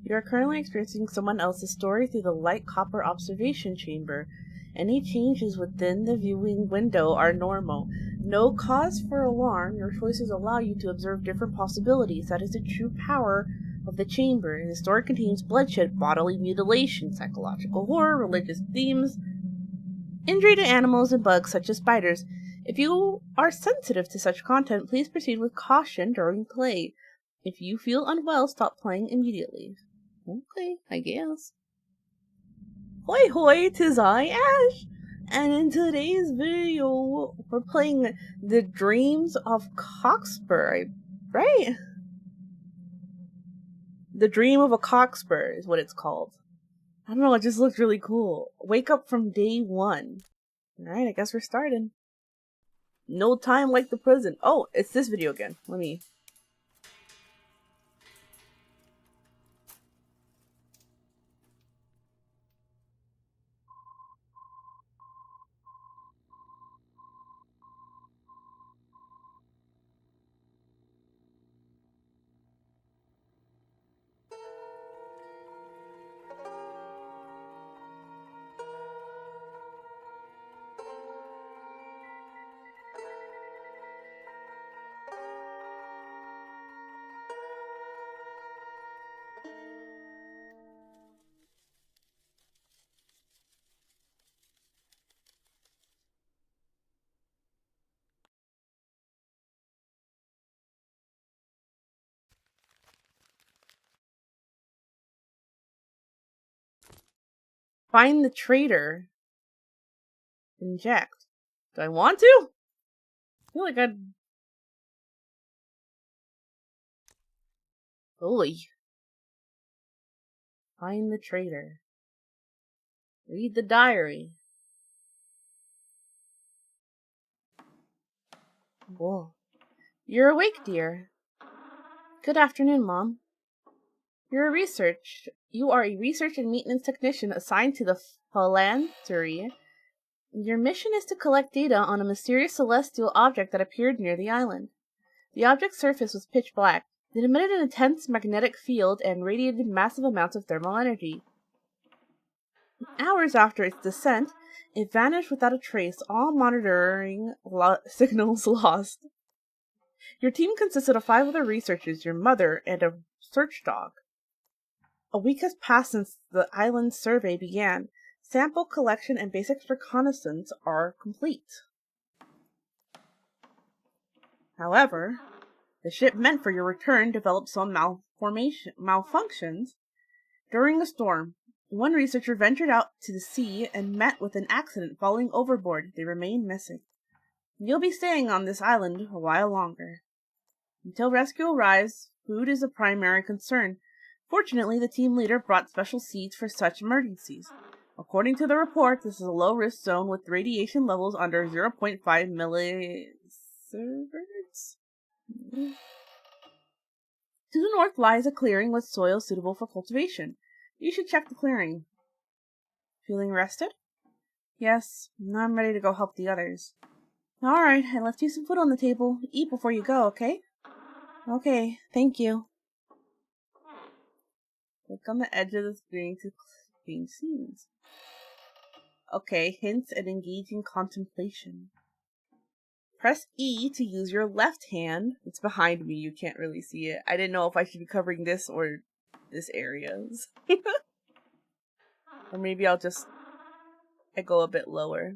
You are currently experiencing someone else's story through the light copper observation chamber. Any changes within the viewing window are normal. No cause for alarm. Your choices allow you to observe different possibilities. That is the true power of the chamber. The story contains bloodshed, bodily mutilation, psychological horror, religious themes, injury to animals and bugs such as spiders. If you are sensitive to such content, please proceed with caution during play. If you feel unwell, stop playing immediately. Okay, I guess. Hoi hoi, 'tis I, Ash! And in today's video, we're playing The Dreams of Cockspur, right? The Dream of a Cockspur is what it's called. I don't know, it just looks really cool. Wake up from day 1. Alright, I guess we're starting. No time like the present. Oh, it's this video again. Let me... Find the traitor. Inject. Do I want to? I feel like I'd... Holy. Find the traitor. Read the diary. Whoa. You're awake, dear. Good afternoon, Mom. You are a research and maintenance technician assigned to the Phalanstery. Your mission is to collect data on a mysterious celestial object that appeared near the island. The object's surface was pitch black. It emitted an intense magnetic field and radiated massive amounts of thermal energy. Hours after its descent, it vanished without a trace, all monitoring signals lost. Your team consisted of 5 other researchers, your mother, and a search dog. A week has passed since the island's survey began. Sample collection and basic reconnaissance are complete. However, the ship meant for your return developed some malfunctions. During a storm, one researcher ventured out to the sea and met with an accident, falling overboard. They remain missing. You'll be staying on this island a while longer. Until rescue arrives, food is a primary concern. Fortunately, the team leader brought special seeds for such emergencies. According to the report, this is a low-risk zone with radiation levels under 0.5 millisieverts. To the north lies a clearing with soil suitable for cultivation. You should check the clearing. Feeling rested? Yes, now I'm ready to go help the others. Alright, I left you some food on the table. Eat before you go, okay? Okay, thank you. Click on the edge of the screen to change scenes. Okay, hints and engage in contemplation. Press E to use your left hand. It's behind me, you can't really see it. I didn't know if I should be covering this or this area. Or maybe I go a bit lower.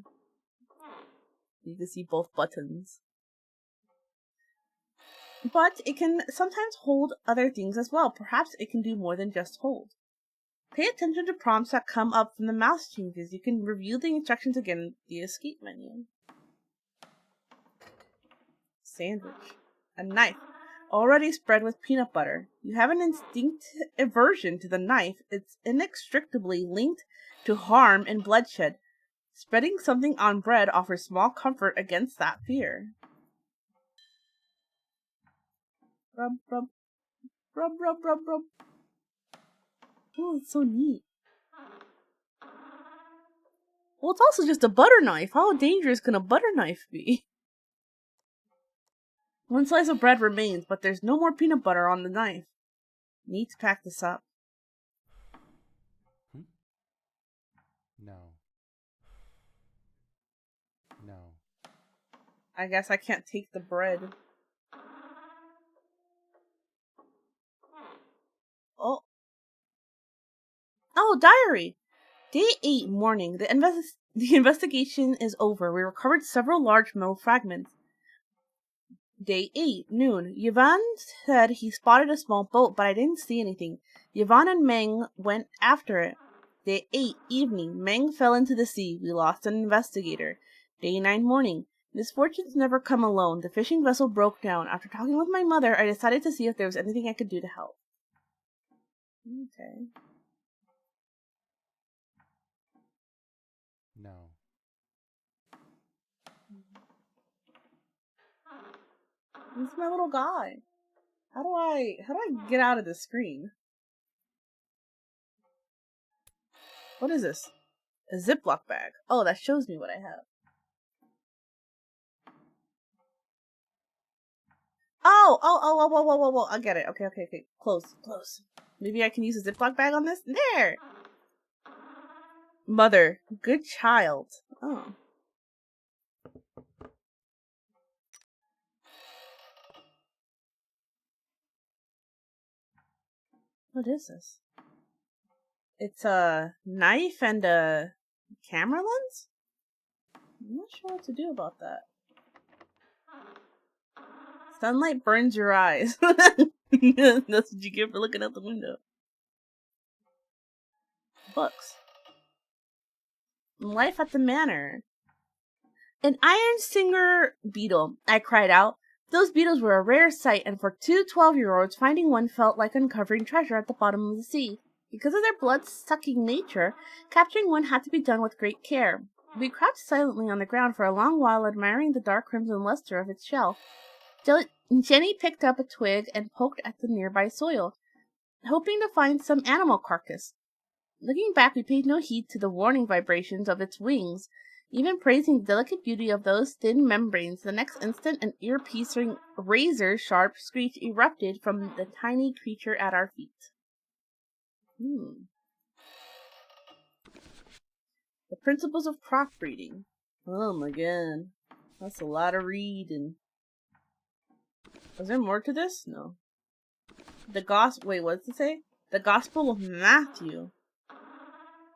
You can see both buttons. But it can sometimes hold other things as well. Perhaps it can do more than just hold. Pay attention to prompts that come up from the mouse changes. You can review the instructions again in the escape menu. Sandwich. A knife. Already spread with peanut butter. You have an instinct aversion to the knife. It's inextricably linked to harm and bloodshed. Spreading something on bread offers small comfort against that fear. Rub, rub. Rub, rub, rub, rub. Oh, it's so neat. Well, it's also just a butter knife. How dangerous can a butter knife be? One slice of bread remains, but there's no more peanut butter on the knife. Need to pack this up. I guess I can't take the bread. Oh. Oh, diary! Day 8 morning. The investigation is over. We recovered several large metal fragments. Day 8 noon. Yvonne said he spotted a small boat, but I didn't see anything. Yvonne and Meng went after it. Day 8 evening. Meng fell into the sea. We lost an investigator. Day 9 morning. Misfortunes never come alone. The fishing vessel broke down. After talking with my mother, I decided to see if there was anything I could do to help. Okay. No. This is my little guy. How do I get out of this screen? What is this? A Ziploc bag. Oh, that shows me what I have. Oh, I get it. Okay. Close. Maybe I can use a Ziploc bag on this? There! Mother. Good child. Oh. What is this? It's a knife and a camera lens? I'm not sure what to do about that. Sunlight burns your eyes. That's what you get for looking out the window. Books. Life at the Manor. An iron singer beetle, I cried out. Those beetles were a rare sight, and for two 12-year-olds, finding one felt like uncovering treasure at the bottom of the sea. Because of their blood-sucking nature, capturing one had to be done with great care. We crouched silently on the ground for a long while, admiring the dark crimson luster of its shell. Jenny picked up a twig and poked at the nearby soil, hoping to find some animal carcass. Looking back, we paid no heed to the warning vibrations of its wings, even praising the delicate beauty of those thin membranes. The next instant, an ear-piercing, razor-sharp screech erupted from the tiny creature at our feet. The principles of crop breeding. Oh my god. That's a lot of reading. Was there more to this? No. Wait, what does it say? The Gospel of Matthew.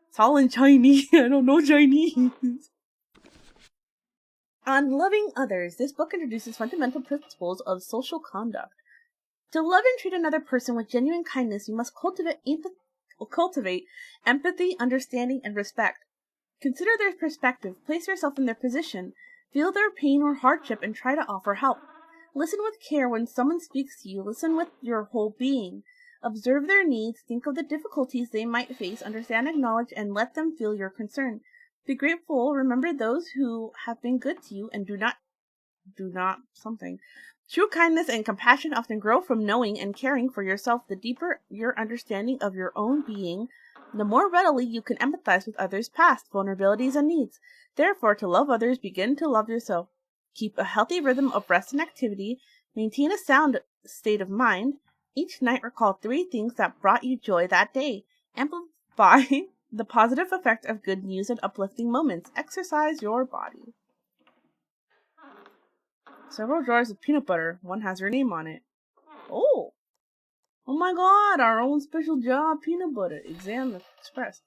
It's all in Chinese. I don't know Chinese. On loving others, this book introduces fundamental principles of social conduct. To love and treat another person with genuine kindness, you must cultivate empathy, understanding, and respect. Consider their perspective, place yourself in their position, feel their pain or hardship, and try to offer help. Listen with care when someone speaks to you. Listen with your whole being. Observe their needs, think of the difficulties they might face, understand, acknowledge, and let them feel your concern. Be grateful, remember those who have been good to you, and do not something. True kindness and compassion often grow from knowing and caring for yourself. The deeper your understanding of your own being, the more readily you can empathize with others' past, vulnerabilities, and needs. Therefore, to love others, begin to love yourself. Keep a healthy rhythm of rest and activity. Maintain a sound state of mind. Each night recall 3 things that brought you joy that day. Amplify the positive effect of good news and uplifting moments. Exercise your body. Several jars of peanut butter. One has your name on it. Oh my god, our own special jar of peanut butter. Exam Express.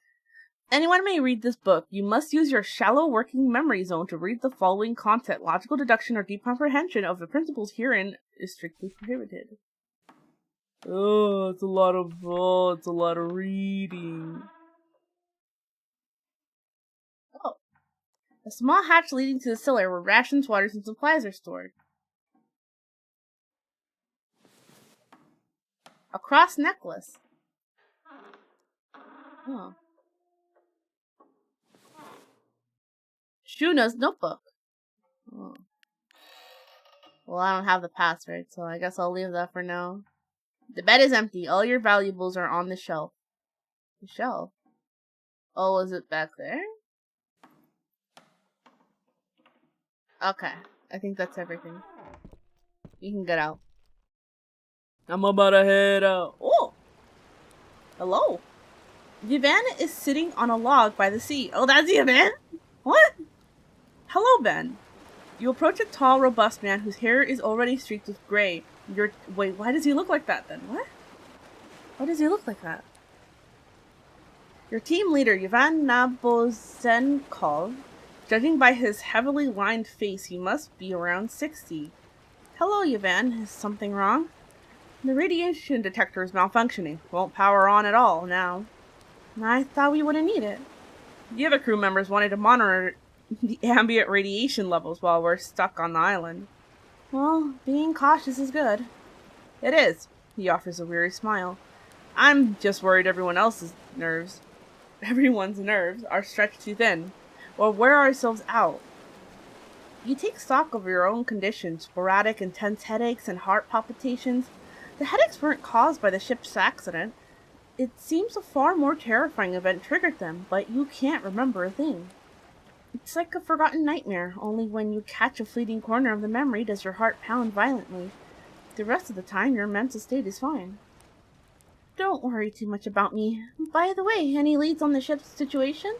Anyone may read this book. You must use your shallow working memory zone to read the following content. Logical deduction or deep comprehension of the principles herein is strictly prohibited. It's a lot of reading. Oh. A small hatch leading to the cellar where rations, waters, and supplies are stored. A cross necklace. Oh. Shuna's notebook. Oh. Well, I don't have the password, so I guess I'll leave that for now. The bed is empty. All your valuables are on the shelf. The shelf? Oh, is it back there? Okay. I think that's everything. You can get out. I'm about to head out. Oh! Hello. Yvonne is sitting on a log by the sea. Oh, that's Yvonne? What? Hello, Ben. You approach a tall, robust man whose hair is already streaked with gray. Wait, why does he look like that then? What? Why does he look like that? Your team leader, Ivan Nabozenkov. Judging by his heavily lined face, he must be around 60. Hello, Ivan. Is something wrong? The radiation detector is malfunctioning. Won't power on at all now. I thought we wouldn't need it. The other crew members wanted to monitor the ambient radiation levels while we're stuck on the island. Well, being cautious is good. It is. He offers a weary smile. I'm just worried everyone's nerves are stretched too thin, or wear ourselves out. You take stock of your own conditions, sporadic intense headaches and heart palpitations. The headaches weren't caused by the ship's accident. It seems a far more terrifying event triggered them, but you can't remember a thing. It's like a forgotten nightmare, only when you catch a fleeting corner of the memory does your heart pound violently. The rest of the time, your mental state is fine. Don't worry too much about me. By the way, any leads on the ship's situation?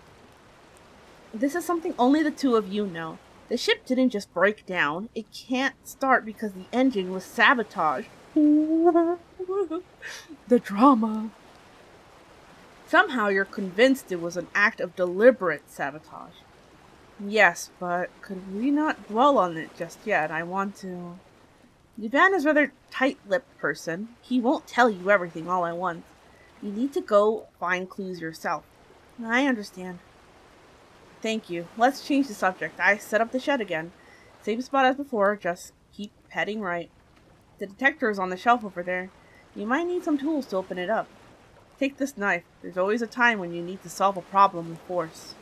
This is something only the two of you know. The ship didn't just break down. It can't start because the engine was sabotaged. The drama. Somehow you're convinced it was an act of deliberate sabotage. Yes, but could we not dwell on it just yet? I want to... Ivan is a rather tight-lipped person. He won't tell you everything all at once. You need to go find clues yourself. I understand. Thank you. Let's change the subject. I set up the shed again. Same spot as before, just keep heading right. The detector is on the shelf over there. You might need some tools to open it up. Take this knife. There's always a time when you need to solve a problem with force.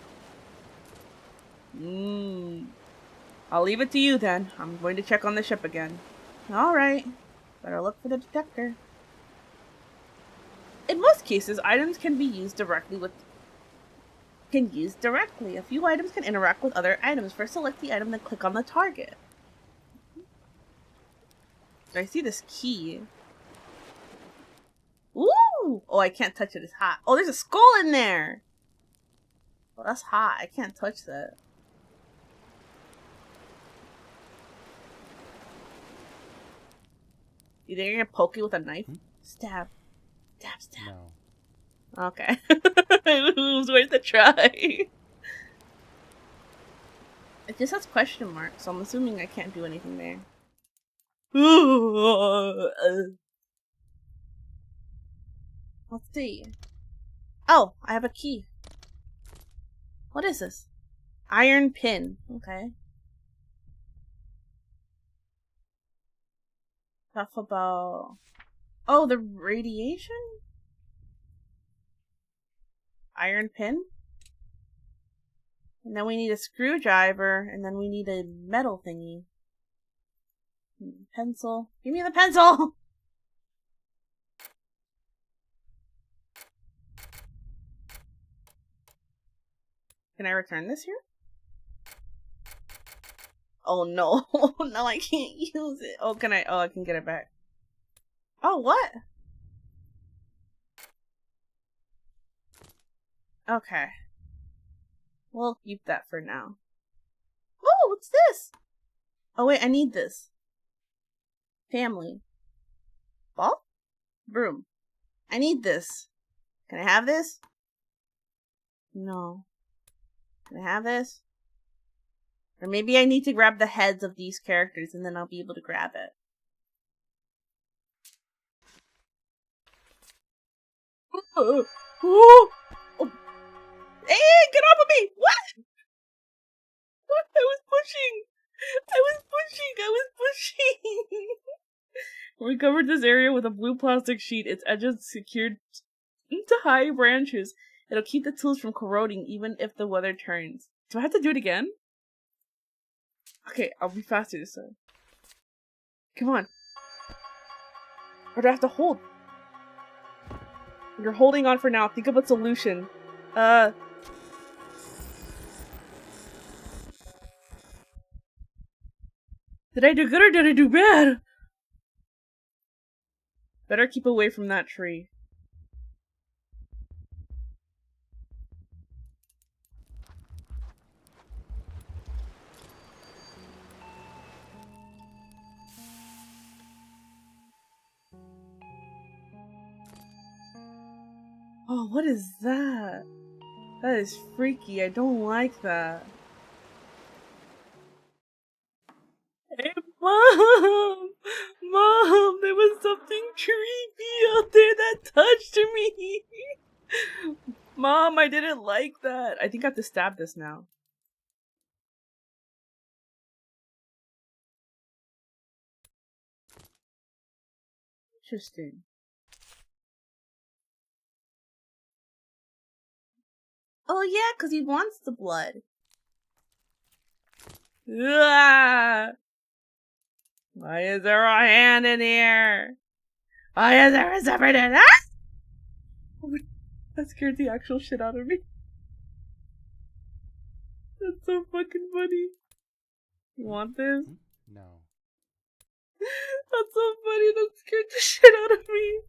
I'll leave it to you then. I'm going to check on the ship again. Alright. Better look for the detector. In most cases, items can be used directly. A few items can interact with other items. First, select the item, then click on the target. I see this key. Ooh! Oh, I can't touch it. It's hot. Oh, there's a skull in there! Well, that's hot. I can't touch that. You think you're gonna poke it with a knife? Stab. Stab, stab. No. Okay. It was worth a try. It just has question marks, so I'm assuming I can't do anything there. Let's see. Oh, I have a key. What is this? Iron pin. Okay. Stuff about... Oh, the radiation? Iron pin? And then we need a screwdriver, and then we need a metal thingy. Pencil. Give me the pencil! Can I return this here? Oh no. No, I can't use it. Oh, can I? Oh, I can get it back. Oh, what? Okay. We'll keep that for now. Oh, what's this? Oh wait, I need this. Family. Ball? Broom. I need this. Can I have this? No. Can I have this? Or maybe I need to grab the heads of these characters and then I'll be able to grab it. Oh. Oh. Hey, get off of me! What? I was pushing! I was pushing! We covered this area with a blue plastic sheet, its edges secured to high branches. It'll keep the tools from corroding even if the weather turns. Do I have to do it again? Okay, I'll be faster this time. Come on. Or do I have to hold? You're holding on for now. Think of a solution. Did I do good or did I do bad? Better keep away from that tree. Oh, what is that? That is freaky. I don't like that. Hey, Mom! Mom, there was something creepy out there that touched me! Mom, I didn't like that. I think I have to stab this now. Interesting. Oh yeah, because he wants the blood. Ah! Why is there a hand in here? Why is there a separate hand? Ah! That scared the actual shit out of me. That's so fucking funny. You want this? No. That's so funny. That scared the shit out of me.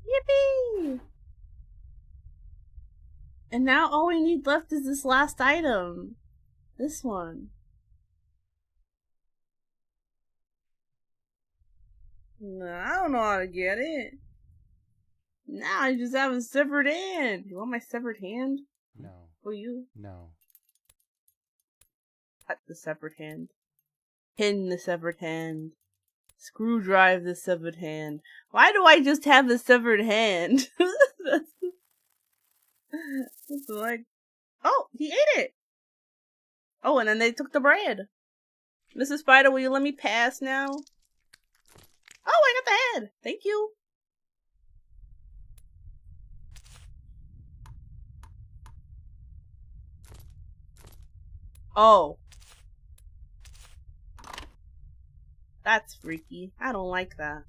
Yippee! And now all we need left is this last item. This one. Nah, I don't know how to get it. Now I just have a severed hand. You want my severed hand? No. Will you? No. Cut the severed hand. Pin the severed hand. Screwdrive the severed hand. Why do I just have a severed hand? that's like... Oh, he ate it! Oh, and then they took the bread. Mrs. Spider, will you let me pass now? Oh, I got the head! Thank you! Oh. That's freaky. I don't like that.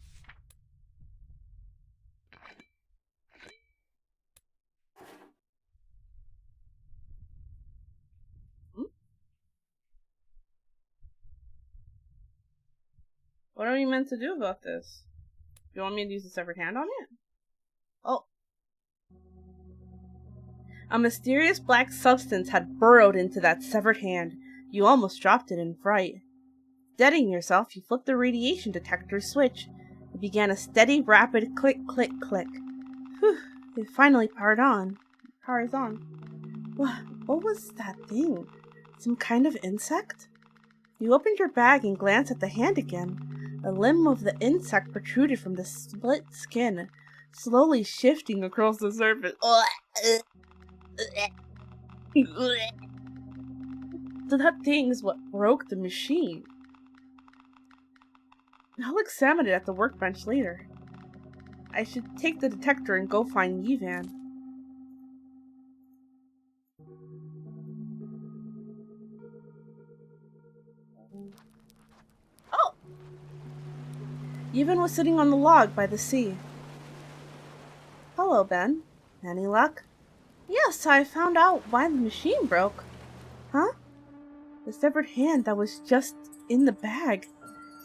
What are you meant to do about this? You want me to use a severed hand on it? Oh. A mysterious black substance had burrowed into that severed hand. You almost dropped it in fright. Steadying yourself, you flipped the radiation detector switch. It began a steady, rapid click, click, click. Whew, it finally powered on. Powers on. What was that thing? Some kind of insect? You opened your bag and glanced at the hand again. A limb of the insect protruded from the split skin, slowly shifting across the surface. So that thing is what broke the machine. I'll examine it at the workbench later. I should take the detector and go find Yivan. Oh! Yivan was sitting on the log by the sea. Hello, Ben. Any luck? Yes, I found out why the machine broke. Huh? The severed hand that was just in the bag.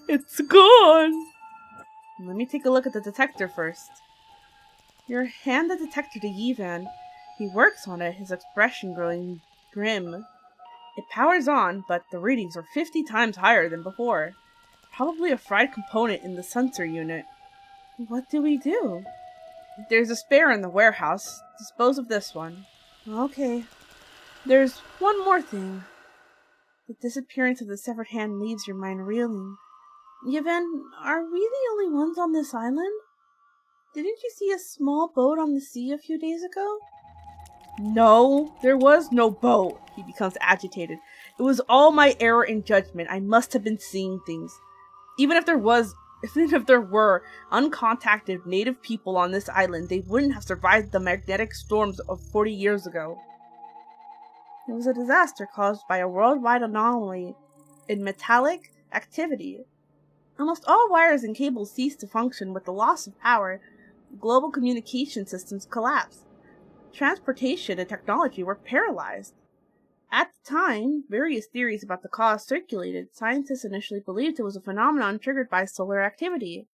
It's gone! Let me take a look at the detector first. You hand the detector to Yivan. He works on it, his expression growing grim. It powers on, but the readings are 50 times higher than before. Probably a fried component in the sensor unit. What do we do? There's a spare in the warehouse. Dispose of this one. Okay. There's one more thing. The disappearance of the severed hand leaves your mind reeling. Yevon, are we the only ones on this island? Didn't you see a small boat on the sea a few days ago? No, there was no boat. He becomes agitated. It was all my error in judgment. I must have been seeing things. Even if there were uncontacted native people on this island, they wouldn't have survived the magnetic storms of 40 years ago. It was a disaster caused by a worldwide anomaly in metallic activity. Almost all wires and cables ceased to function with the loss of power. Global communication systems collapsed. Transportation and technology were paralyzed. At the time, various theories about the cause circulated. Scientists initially believed it was a phenomenon triggered by solar activity.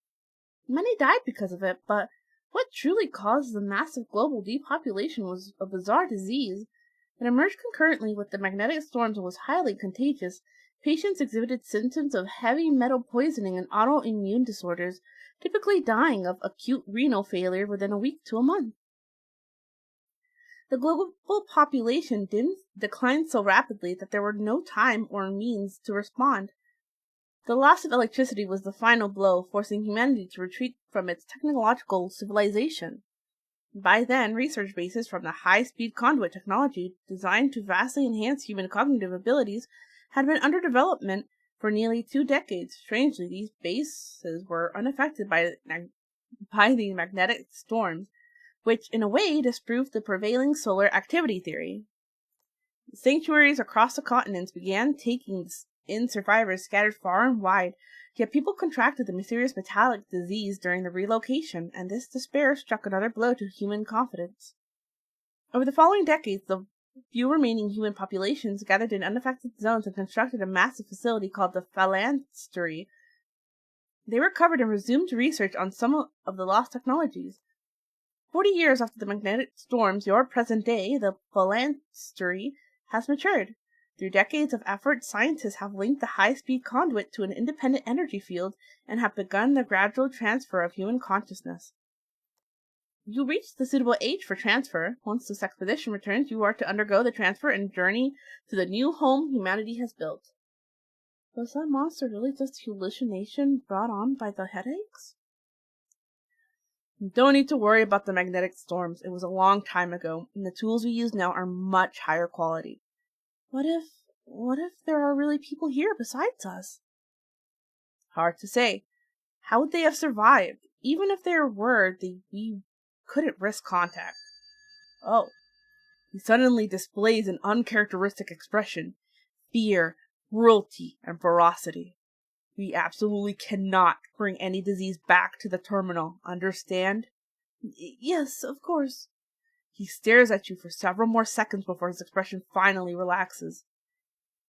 Many died because of it, but what truly caused the massive global depopulation was a bizarre disease. It emerged concurrently with the magnetic storms and was highly contagious. Patients exhibited symptoms of heavy metal poisoning and autoimmune disorders, typically dying of acute renal failure within a week to a month. The global population declined so rapidly that there were no time or means to respond. The loss of electricity was the final blow, forcing humanity to retreat from its technological civilization. By then, research bases from the high-speed conduit technology, designed to vastly enhance human cognitive abilities, had been under development for nearly 2 decades. Strangely, these bases were unaffected by the magnetic storms, which in a way disproved the prevailing solar activity theory. Sanctuaries across the continents began taking in survivors scattered far and wide, yet people contracted the mysterious metallic disease during the relocation, and this despair struck another blow to human confidence. Over the following decades, the few remaining human populations gathered in unaffected zones and constructed a massive facility called the phalanstery. They recovered and resumed research on some of the lost technologies. 40 years after the magnetic storms, your present day, the phalanstery, has matured. Through decades of effort, scientists have linked the high-speed conduit to an independent energy field and have begun the gradual transfer of human consciousness. You reach the suitable age for transfer. Once this expedition returns, you are to undergo the transfer and journey to the new home humanity has built. Was that monster really just hallucination brought on by the headaches? You don't need to worry about the magnetic storms. It was a long time ago, and the tools we use now are much higher quality. What if there are really people here besides us? Hard to say. How would they have survived? Even if there were, we couldn't risk contact. Oh. He suddenly displays an uncharacteristic expression. Fear, cruelty, and ferocity. We absolutely cannot bring any disease back to the terminal. Understand? Yes, of course. He stares at you for several more seconds before his expression finally relaxes.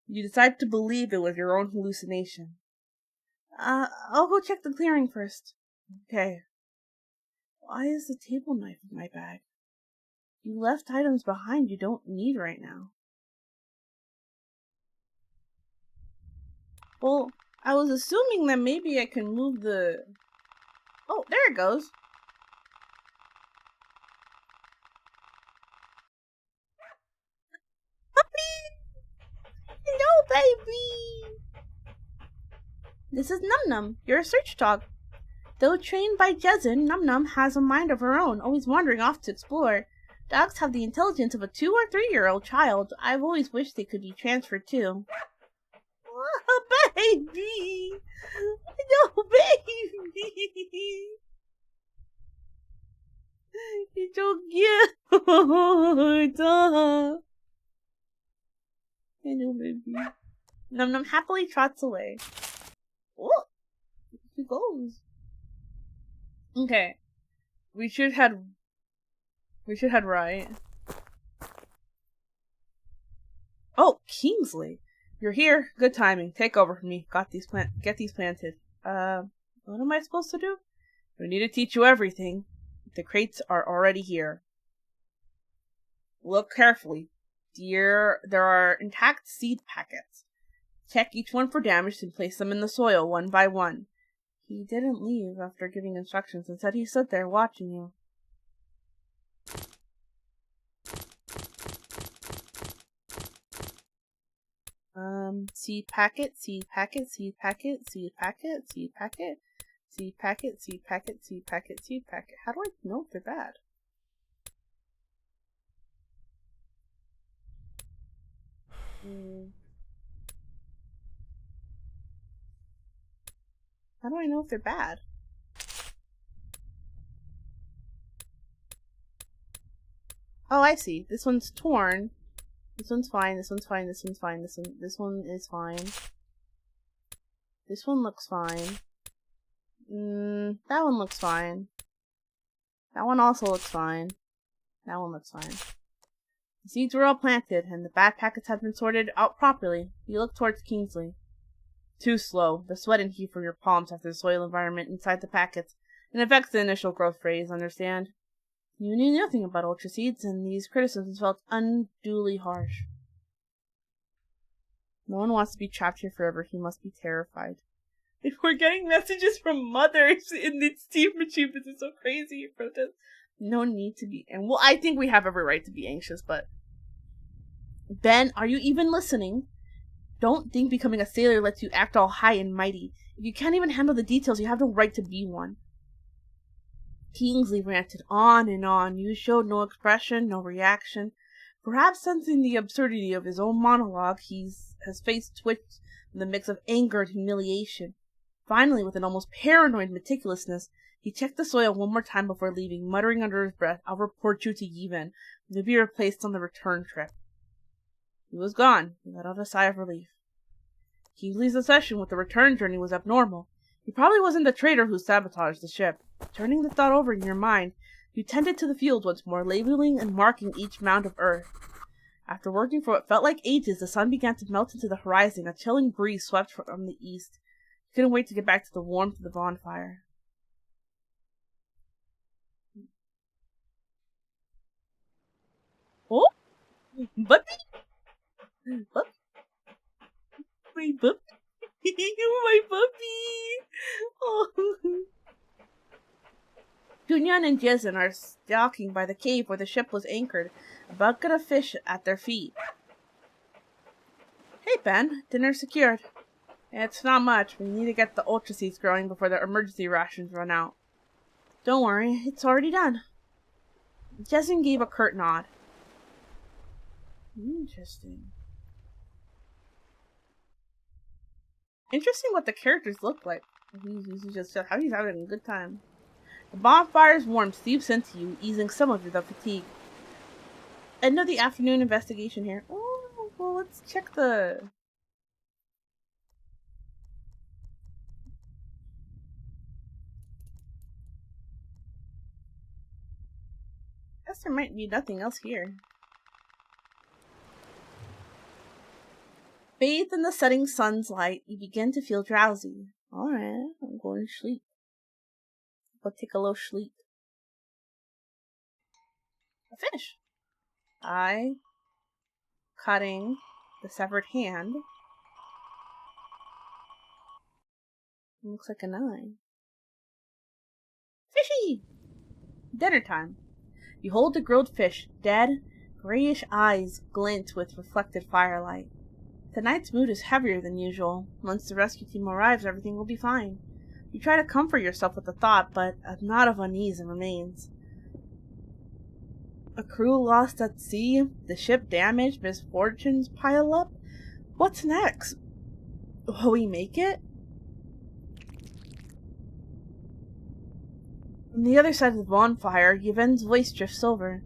You decide to believe it was your own hallucination. I'll go check the clearing first. Okay. Why is the table knife in my bag? You left items behind you don't need right now. Well, I was assuming that maybe I can move the... Oh, there it goes. Hello, baby! This is Num Num, your search dog. Though trained by Jezin, Num Num has a mind of her own, always wandering off to explore. Dogs have the intelligence of a 2 or 3-year-old child. I've always wished they could be transferred too. Oh, baby! No, baby! You're so cute! Hello, baby. Num Num happily trots away. Oh, she goes. Okay, we should head right. Oh, Kingsley, you're here. Good timing. Take over from me. Get these planted. What am I supposed to do? We need to teach you everything. The crates are already here. Look carefully. There are intact seed packets. Check each one for damage and place them in the soil one by one. He didn't leave after giving instructions and said he stood there watching you. Seed packet, seed packet, seed packet, seed packet, seed packet, seed packet, seed packet, seed packet, seed packet. How do I know if they're bad? How do I know if they're bad? Oh, I see. This one's torn. This one's fine. This one's fine. This one's fine. This one is fine. This one looks fine. That one looks fine. That one also looks fine. That one looks fine. The seeds were all planted, and the bad packets had been sorted out properly. You look towards Kingsley. Too slow. The sweat and heat from your palms after the soil environment inside the packets. It affects the initial growth phase, understand? You knew nothing about Ultra Seeds, and these criticisms felt unduly harsh. No one wants to be trapped here forever. He must be terrified. If we're getting messages from mothers in these Steve achievements, it's so crazy. Protest. No need to be. And well, I think we have every right to be anxious, but. Ben, are you even listening? Don't think becoming a sailor lets you act all high and mighty. If you can't even handle the details, you have no right to be one. Kingsley ranted on and on. You showed no expression, no reaction. Perhaps sensing the absurdity of his own monologue, his face twitched with a mix of anger and humiliation. Finally, with an almost paranoid meticulousness, he checked the soil one more time before leaving, muttering under his breath, "I'll report you to Yevon, to be replaced on the return trip." He was gone. He let out a sigh of relief. Kingsley's obsession with the return journey was abnormal. He probably wasn't the traitor who sabotaged the ship. Turning the thought over in your mind, you tended to the field once more, labeling and marking each mound of earth. After working for what felt like ages, the sun began to melt into the horizon. A chilling breeze swept from the east. He couldn't wait to get back to the warmth of the bonfire. Oh! Puppy! Puppy! My puppy! My puppy! Oh. Dunyan and Jizan are stalking by the cave where the ship was anchored, a bucket of fish at their feet. Hey, Ben. Dinner secured. It's not much. We need to get the ultra seeds growing before the emergency rations run out. Don't worry. It's already done. Jizan gave a curt nod. Interesting. Interesting what the characters look like. He's just how he's having a good time. The bonfire's warmth seeps into you, easing some of the fatigue. End of the afternoon investigation here. Oh, well, let's check the... Guess there might be nothing else here. Bathed in the setting sun's light, you begin to feel drowsy. Alright, I'm going to sleep. Go take a little sleep. A fish. Eye. Cutting the severed hand. Looks like an eye. Fishy! Dinner time. You hold the grilled fish. Dead, grayish eyes glint with reflected firelight. Tonight's mood is heavier than usual. Once the rescue team arrives, everything will be fine. You try to comfort yourself with the thought, but a knot of unease remains. A crew lost at sea, the ship damaged, misfortunes pile up. What's next? Will we make it? On the other side of the bonfire, Yevon's voice drifts over.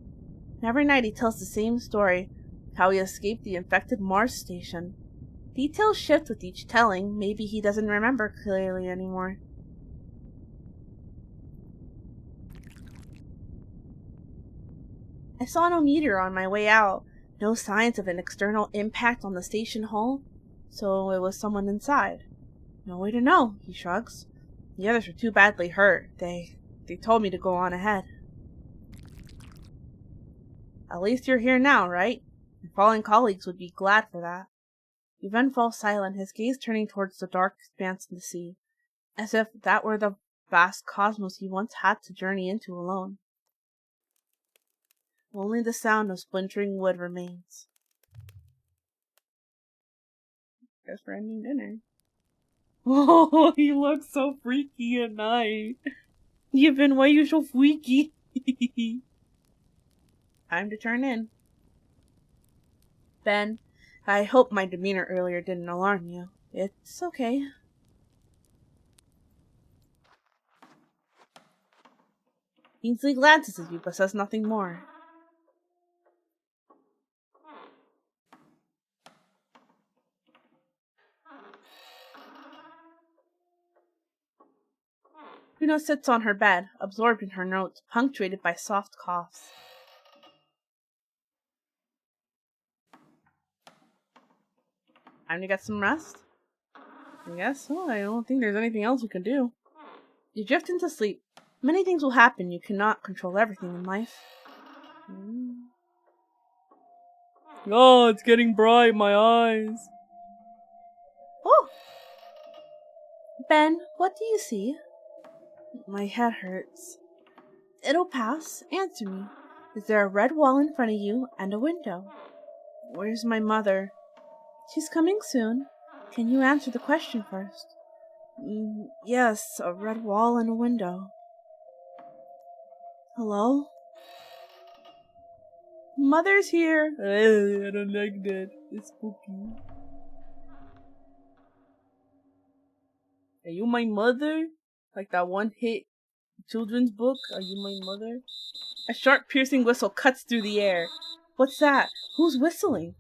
Every night he tells the same story, how he escaped the infected Mars station. Details shift with each telling. Maybe he doesn't remember clearly anymore. I saw no meteor on my way out. No signs of an external impact on the station hull. So it was someone inside. No way to know, he shrugs. The others were too badly hurt. They told me to go on ahead. At least you're here now, right? Your fallen colleagues would be glad for that. Yevon falls silent, his gaze turning towards the dark expanse of the sea, as if that were the vast cosmos he once had to journey into alone. Only the sound of splintering wood remains. Guess we're ending dinner. Oh, he looks so freaky at night. Yevon, why are you so freaky? Time to turn in. Ben, I hope my demeanor earlier didn't alarm you. It's okay. Kingsley glances at you but says nothing more. Una sits on her bed, absorbed in her notes, punctuated by soft coughs. Time to get some rest? I guess so. I don't think there's anything else we can do. You drift into sleep. Many things will happen. You cannot control everything in life. Oh, it's getting bright, my eyes. Oh! Ben, what do you see? My head hurts. It'll pass. Answer me. Is there a red wall in front of you and a window? Where's my mother? She's coming soon. Can you answer the question first? Yes, a red wall and a window. Hello? Mother's here. I don't like that. It's spooky. Are you my mother? Like that one hit children's book? Are you my mother? A sharp, piercing whistle cuts through the air. What's that? Who's whistling?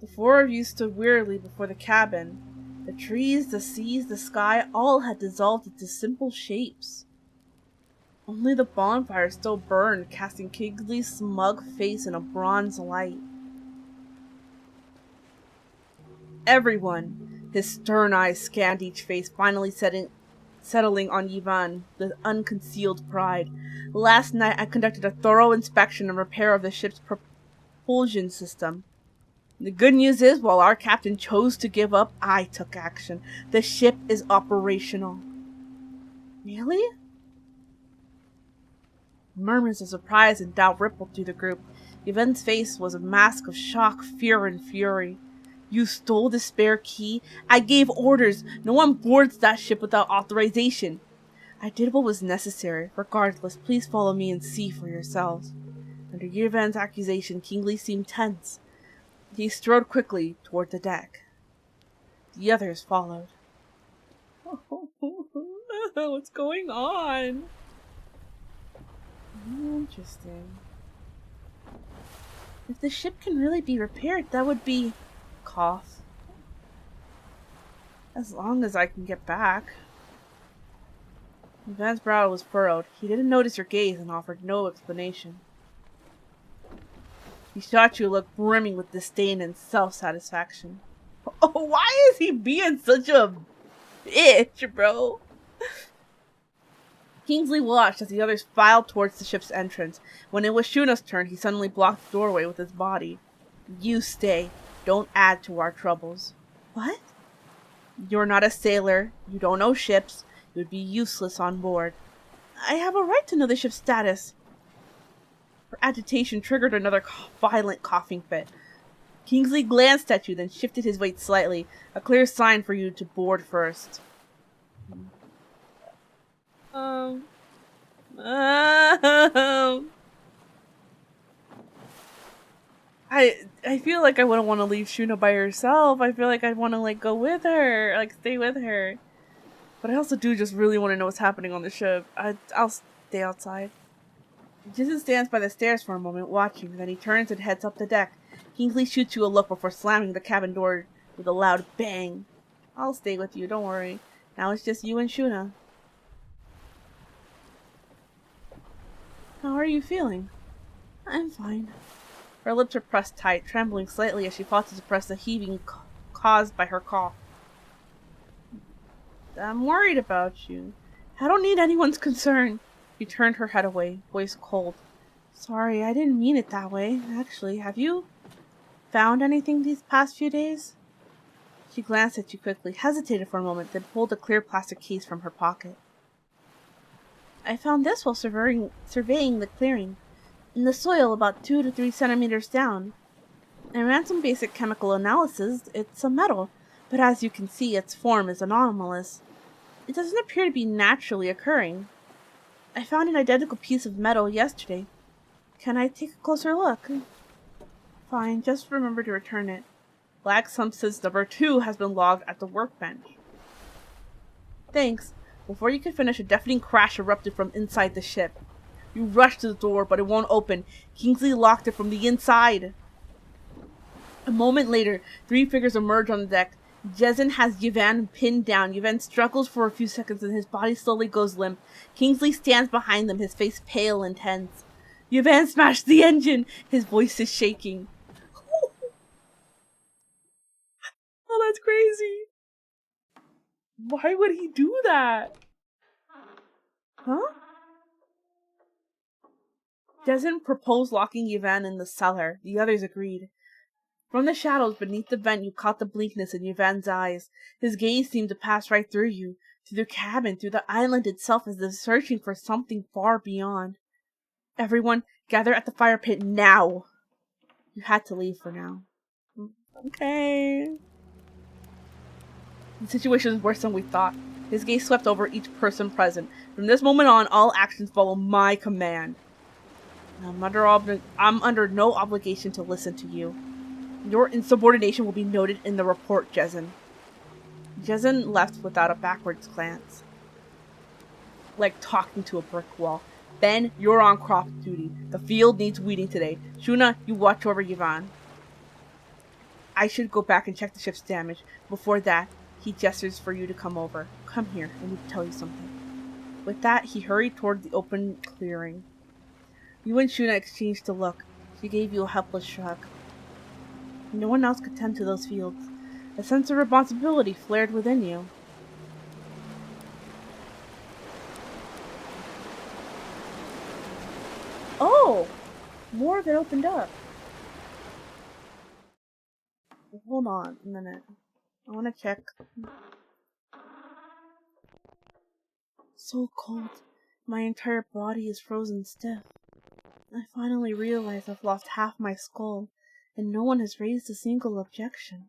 The four of you stood wearily before the cabin. The trees, the seas, the sky, all had dissolved into simple shapes. Only the bonfire still burned, casting Kingsley's smug face in a bronze light. Everyone, his stern eyes scanned each face, finally settling on Yvonne with unconcealed pride. Last night I conducted a thorough inspection and repair of the ship's propulsion system. The good news is, while our captain chose to give up, I took action. The ship is operational. Really? Murmurs of surprise and doubt rippled through the group. Yvonne's face was a mask of shock, fear, and fury. You stole the spare key? I gave orders. No one boards that ship without authorization. I did what was necessary. Regardless, please follow me and see for yourselves. Under Yvonne's accusation, Kingsley seemed tense. He strode quickly toward the deck. The others followed. What's going on? Interesting. If the ship can really be repaired, that would be... Cough. As long as I can get back. Van's brow was furrowed. He didn't notice your gaze and offered no explanation. He shot you a look brimming with disdain and self-satisfaction. Oh, why is he being such a bitch, bro? Kingsley watched as the others filed towards the ship's entrance. When it was Shuna's turn, he suddenly blocked the doorway with his body. You stay. Don't add to our troubles. What? You're not a sailor. You don't know ships. You would be useless on board. I have a right to know the ship's status. Her agitation triggered another violent coughing fit. Kingsley glanced at you, then shifted his weight slightly, a clear sign for you to board first. I feel like I wouldn't want to leave Shuna by herself. I feel like I'd want to like go with her, like stay with her. But I also do just really want to know what's happening on the ship. I'll stay outside. Jason stands by the stairs for a moment, watching. Then he turns and heads up the deck. Kingsley shoots you a look before slamming the cabin door with a loud bang. I'll stay with you, don't worry. Now it's just you and Shuna. How are you feeling? I'm fine. Her lips are pressed tight, trembling slightly as she fought to suppress the heaving caused by her cough. I'm worried about you. I don't need anyone's concern. She turned her head away, voice cold. Sorry, I didn't mean it that way. Actually, have you found anything these past few days? She glanced at you quickly, hesitated for a moment, then pulled a clear plastic case from her pocket. I found this while surveying the clearing. In the soil about 2 to 3 centimeters down. I ran some basic chemical analysis. It's a metal, but as you can see, its form is anomalous. It doesn't appear to be naturally occurring. I found an identical piece of metal yesterday. Can I take a closer look? Fine, just remember to return it. Black substance number 2 has been logged at the workbench. Thanks. Before you could finish, a deafening crash erupted from inside the ship. You rushed to the door, but it won't open. Kingsley locked it from the inside. A moment later, 3 figures emerge on the deck. Jezin has Yvonne pinned down. Yvonne struggles for a few seconds and his body slowly goes limp. Kingsley stands behind them, his face pale and tense. Yvonne smashed the engine! His voice is shaking. Oh, that's crazy. Why would he do that? Huh? Jezen proposed locking Yvan in the cellar. The others agreed. From the shadows beneath the vent you caught the bleakness in Yvan's eyes. His gaze seemed to pass right through you, through the cabin, through the island itself, as if searching for something far beyond. Everyone, gather at the fire pit now! You had to leave for now. Okay. The situation is worse than we thought. His gaze swept over each person present. From this moment on, all actions follow my command. I'm under no obligation to listen to you. Your insubordination will be noted in the report, Jezen. Jezen left without a backwards glance. Like talking to a brick wall. Ben, you're on crop duty. The field needs weeding today. Shuna, you watch over Yvan. I should go back and check the ship's damage. Before that, he gestures for you to come over. Come here, I need to tell you something. With that, he hurried toward the open clearing. You and Shuna exchanged a look. She gave you a helpless shrug. No one else could tend to those fields. A sense of responsibility flared within you. Oh! More of it opened up. Hold on a minute. I want to check. So cold. My entire body is frozen stiff. I finally realize I've lost half my skull, and no one has raised a single objection.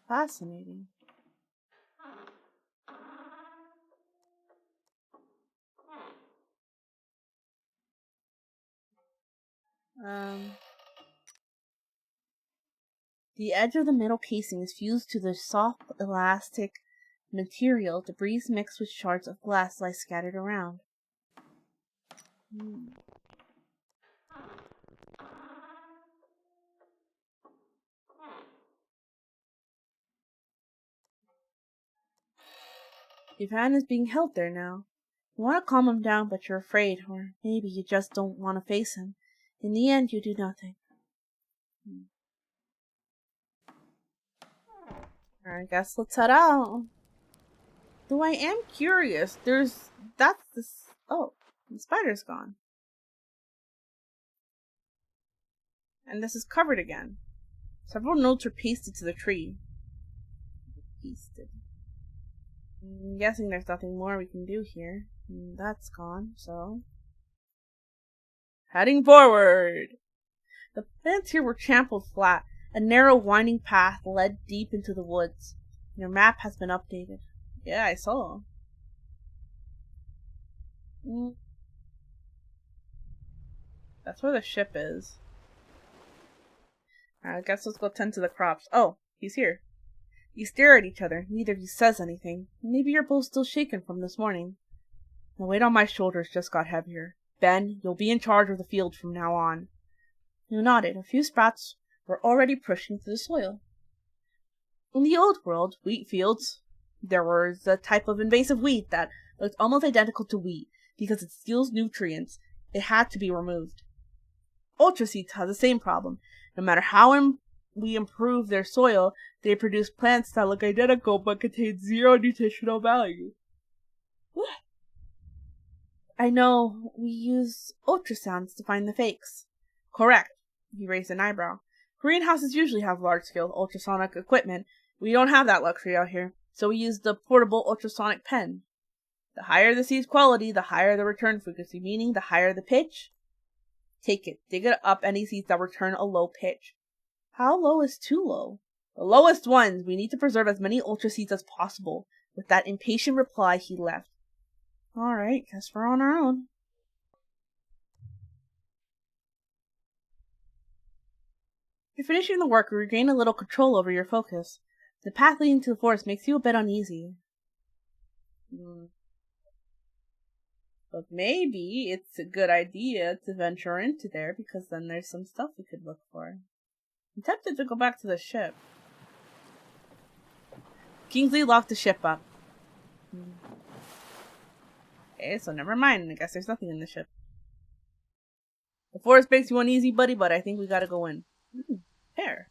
Fascinating. The edge of the metal casing is fused to the soft, elastic material. Debris mixed with shards of glass lie scattered around. Yvan is being held there now. You want to calm him down, but you're afraid, or maybe you just don't want to face him. In the end, you do nothing. I guess let's head out. Though I am curious, oh, the spider's gone. And this is covered again. Several notes are pasted to the tree. I'm guessing there's nothing more we can do here. That's gone, so... Heading forward! The plants here were trampled flat. A narrow, winding path led deep into the woods. Your map has been updated. Yeah, I saw. That's where the ship is. I guess let's go tend to the crops. Oh, he's here. You stare at each other. Neither of you says anything. Maybe you're both still shaken from this morning. The weight on my shoulders just got heavier. Ben, you'll be in charge of the field from now on. You nodded. A few sprouts were already pushing through the soil. In the old world, wheat fields, there was a type of invasive weed that looked almost identical to wheat. Because it steals nutrients, it had to be removed. Ultra seeds have the same problem. No matter how we improve their soil, they produce plants that look identical but contain zero nutritional value. What? I know, we use ultrasounds to find the fakes. Correct. He raised an eyebrow. Greenhouses usually have large-scale ultrasonic equipment. We don't have that luxury out here, so we use the portable ultrasonic pen. The higher the seed's quality, the higher the return frequency, meaning the higher the pitch. Take it. Dig it up any seeds that return a low pitch. How low is too low? The lowest ones. We need to preserve as many ultra seeds as possible. With that impatient reply, he left. Alright, guess we're on our own. You're finishing the work, you regain a little control over your focus. The path leading to the forest makes you a bit uneasy. But maybe it's a good idea to venture into there, because then there's some stuff we could look for. I'm tempted to go back to the ship. Kingsley locked the ship up. Okay, so never mind. I guess there's nothing in the ship. The forest makes you uneasy, buddy, but I think we gotta go in. Pear.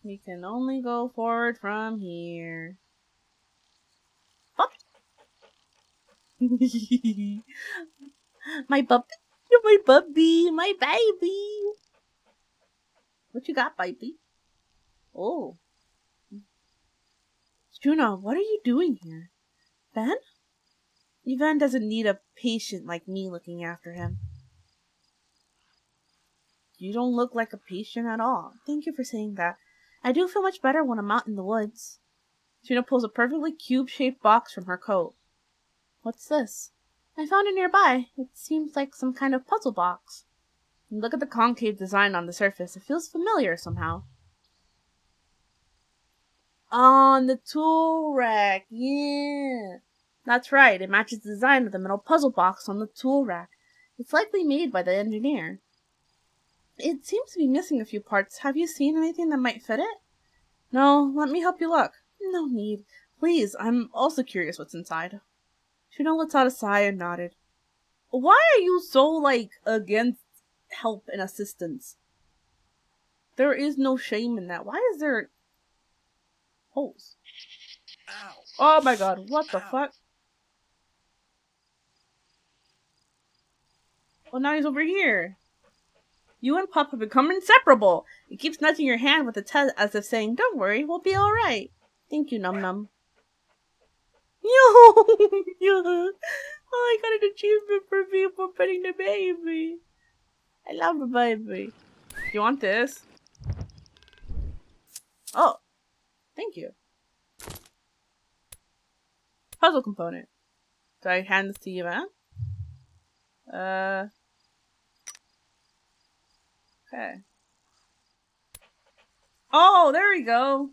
We can only go forward from here. Oh. My puppy, my puppy, my baby. What you got, baby? Oh. Juna, what are you doing here? Ben? Ivan doesn't need a patient like me looking after him. You don't look like a patient at all. Thank you for saying that. I do feel much better when I'm out in the woods. Juna pulls a perfectly cube-shaped box from her coat. What's this? I found it nearby. It seems like some kind of puzzle box. Look at the concave design on the surface. It feels familiar somehow. On the tool rack, yeah. That's right, it matches the design of the metal puzzle box on the tool rack. It's likely made by the engineer. It seems to be missing a few parts. Have you seen anything that might fit it? No, let me help you look. No need. Please, I'm also curious what's inside. Shuna let out a sigh and nodded. Why are you so, against help and assistance? There is no shame in that. Why is there holes? Ow. Oh my god, what the fuck? Well, now he's over here. You and Pup have become inseparable. He keeps nudging your hand with its head as if saying, don't worry, we'll be alright. Thank you, Num Num. Yo! Oh, I got an achievement for me for petting the baby. I love the baby. Do you want this? Oh, thank you. Puzzle component. Do I hand this to you, man? Okay. Oh, there we go.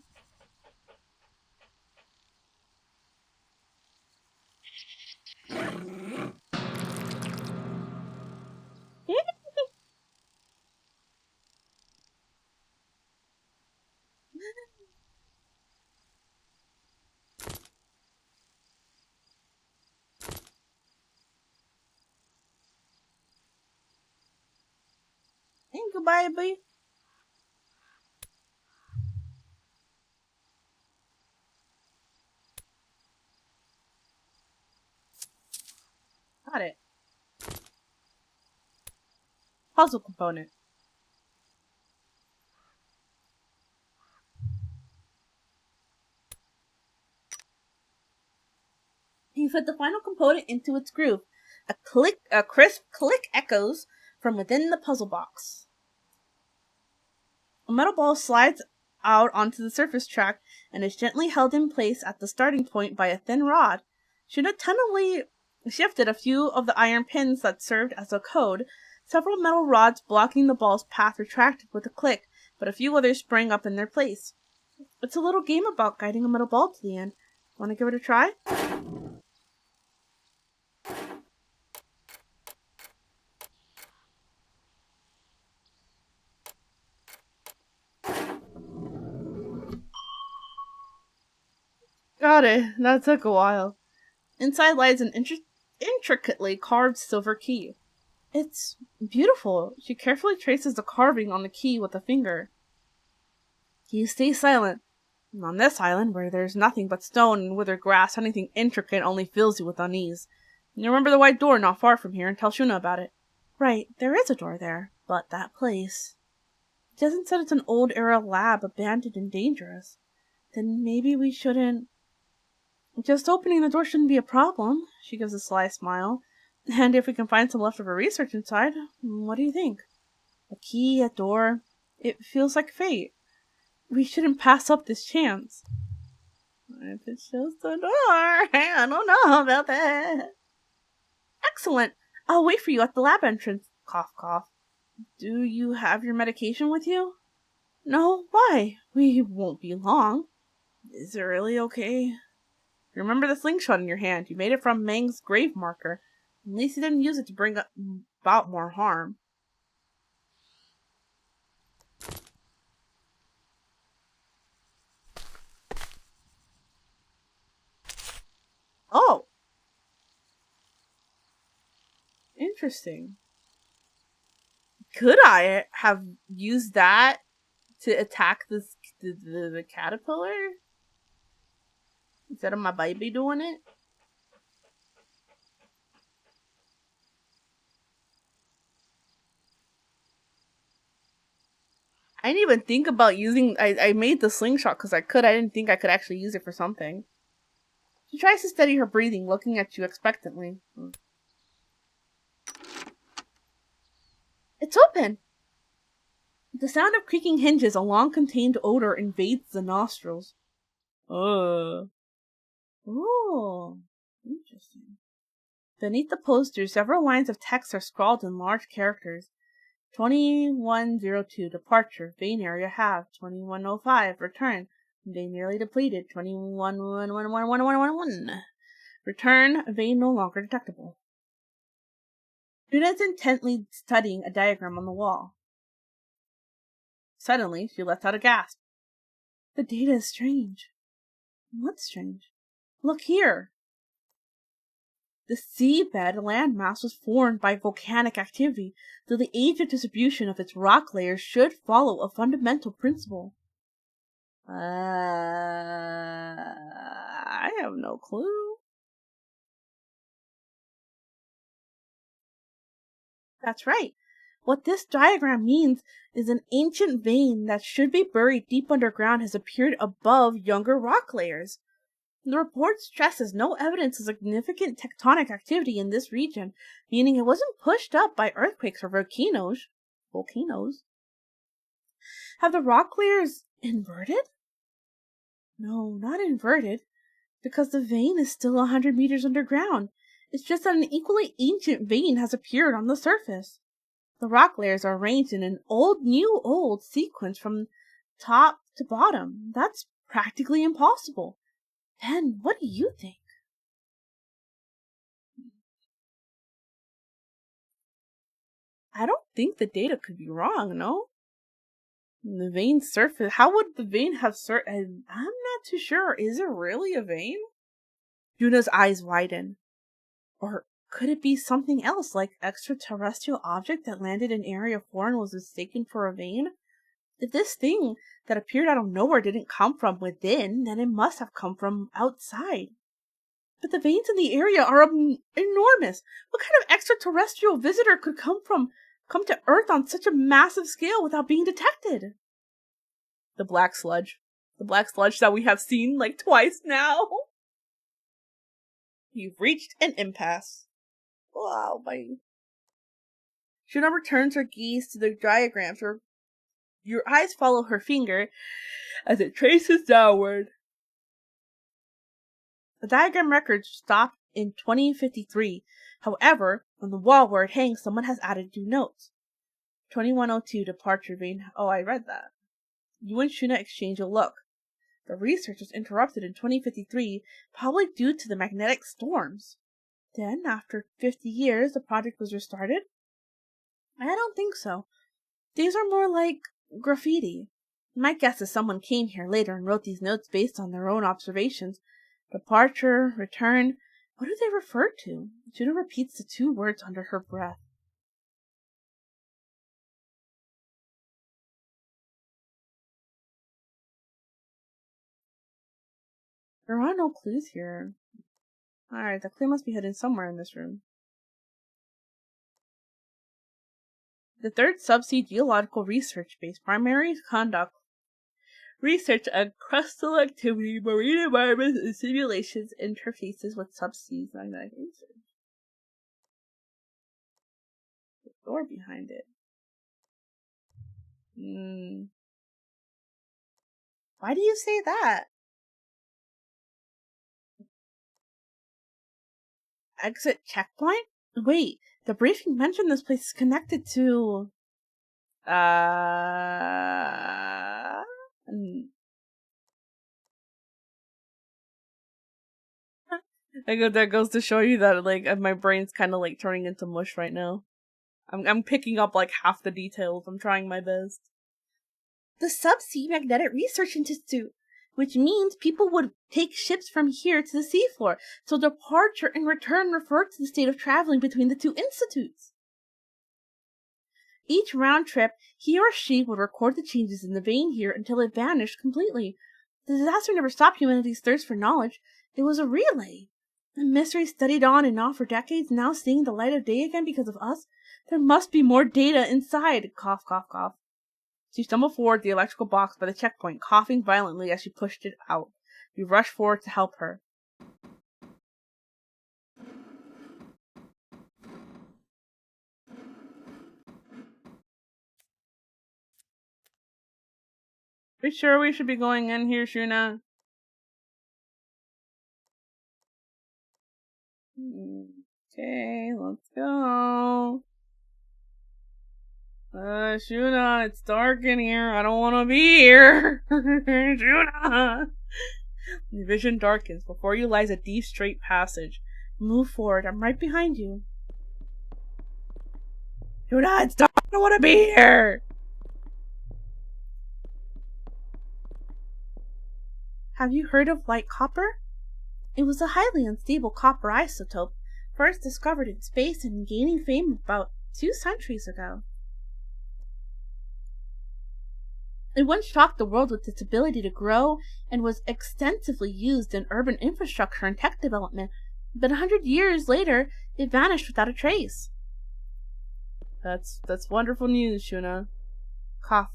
Thank you, baby. Got it. Puzzle component. You fit the final component into its groove. A crisp click echoes from within the puzzle box. A metal ball slides out onto the surface track and is gently held in place at the starting point by a thin rod. Shuna tentatively shifted a few of the iron pins that served as a code. Several metal rods blocking the ball's path retracted with a click, but a few others sprang up in their place. It's a little game about guiding a metal ball to the end. Want to give it a try? Got it. That took a while. Inside lies an intricately carved silver key. It's beautiful. She carefully traces the carving on the key with a finger. You stay silent. On this island, where there's nothing but stone and withered grass, anything intricate only fills you with unease. You remember the white door not far from here and tell Shuna about it. Right, there is a door there, but that place... Doesn't said it's an old-era lab, abandoned and dangerous. Then maybe we shouldn't... Just opening the door shouldn't be a problem, she gives a sly smile. And if we can find some leftover research inside, what do you think? A key, a door... It feels like fate. We shouldn't pass up this chance. If it's just a door, I don't know about that. Excellent. I'll wait for you at the lab entrance. Cough, cough. Do you have your medication with you? No, why? We won't be long. Is it really okay? Remember the slingshot in your hand. You made it from Meng's grave marker. At least you didn't use it to bring about more harm. Oh! Interesting. Could I have used that to attack the caterpillar instead of my baby doing it. I didn't even think about using. I made the slingshot because I could. I didn't think I could actually use it for something. She tries to steady her breathing, looking at you expectantly. It's open! The sound of creaking hinges, a long-contained odor invades the nostrils. Oh, interesting. Beneath the poster, several lines of text are scrawled in large characters. 2102, departure, vein area halved. 2105, return, vein nearly depleted. 21111111. Return, vein no longer detectable. Yuna's intently studying a diagram on the wall. Suddenly, she lets out a gasp. The data is strange. What's strange? Look here! The seabed landmass was formed by volcanic activity, though the age of distribution of its rock layers should follow a fundamental principle. I have no clue. That's right. What this diagram means is an ancient vein that should be buried deep underground has appeared above younger rock layers. The report stresses no evidence of significant tectonic activity in this region, meaning it wasn't pushed up by earthquakes or volcanoes. Have the rock layers inverted? No, not inverted, because the vein is still 100 meters underground. It's just that an equally ancient vein has appeared on the surface. The rock layers are arranged in an old sequence from top to bottom. That's practically impossible. Ben, what do you think? I don't think the data could be wrong, no? The vein surface. How would the vein have I'm not too sure. Is it really a vein? Yuna's eyes widen. Or could it be something else, like extraterrestrial object that landed in Area 4 and was mistaken for a vein? If this thing that appeared out of nowhere didn't come from within, then it must have come from outside. But the veins in the area are enormous. What kind of extraterrestrial visitor could come to Earth on such a massive scale without being detected? The black sludge. The black sludge that we have seen like twice now. You've reached an impasse. Wow, my... Shuna returns her gaze to the diagrams. Your eyes follow her finger as it traces downward. The diagram records stop in 2053. However, on the wall where it hangs, someone has added new notes. 2102, departure vein. Oh, I read that. You and Shuna exchange a look. The research was interrupted in 2053, probably due to the magnetic storms. Then, after 50 years, the project was restarted? I don't think so. These are more like graffiti. My guess is someone came here later and wrote these notes based on their own observations. Departure, return, what do they refer to? Shuna repeats the two words under her breath. There are no clues here. Alright, the clue must be hidden somewhere in this room. The third subsea geological research base primarily conduct research on crustal activity, marine environments, and simulations interfaces with subsea magnetic research. The door behind it. Why do you say that? Exit checkpoint? Wait, the briefing mentioned this place is connected to... That goes to show you that, like, my brain's kind of, like, turning into mush right now. I'm picking up, like, half the details. I'm trying my best. The Subsea Magnetic Research Institute, which means people would take ships from here to the seafloor, so departure and return refer to the state of traveling between the two institutes. Each round trip, he or she would record the changes in the vein here until it vanished completely. The disaster never stopped humanity's thirst for knowledge. It was a relay. The mystery studied on and off for decades, now seeing the light of day again because of us. There must be more data inside. Cough, cough, cough. She stumbled forward the electrical box by the checkpoint, coughing violently as she pushed it out. We rushed forward to help her. Are we sure we should be going in here, Shuna? Okay, let's go. Shuna, it's dark in here. I don't want to be here. Shuna! The vision darkens. Before you lies a deep, straight passage. Move forward. I'm right behind you. Shuna, it's dark. I don't want to be here. Have you heard of light copper? It was a highly unstable copper isotope, first discovered in space and gaining fame about 2 centuries ago. It once shocked the world with its ability to grow and was extensively used in urban infrastructure and tech development, but 100 years later, it vanished without a trace. That's wonderful news, Shuna. Cough.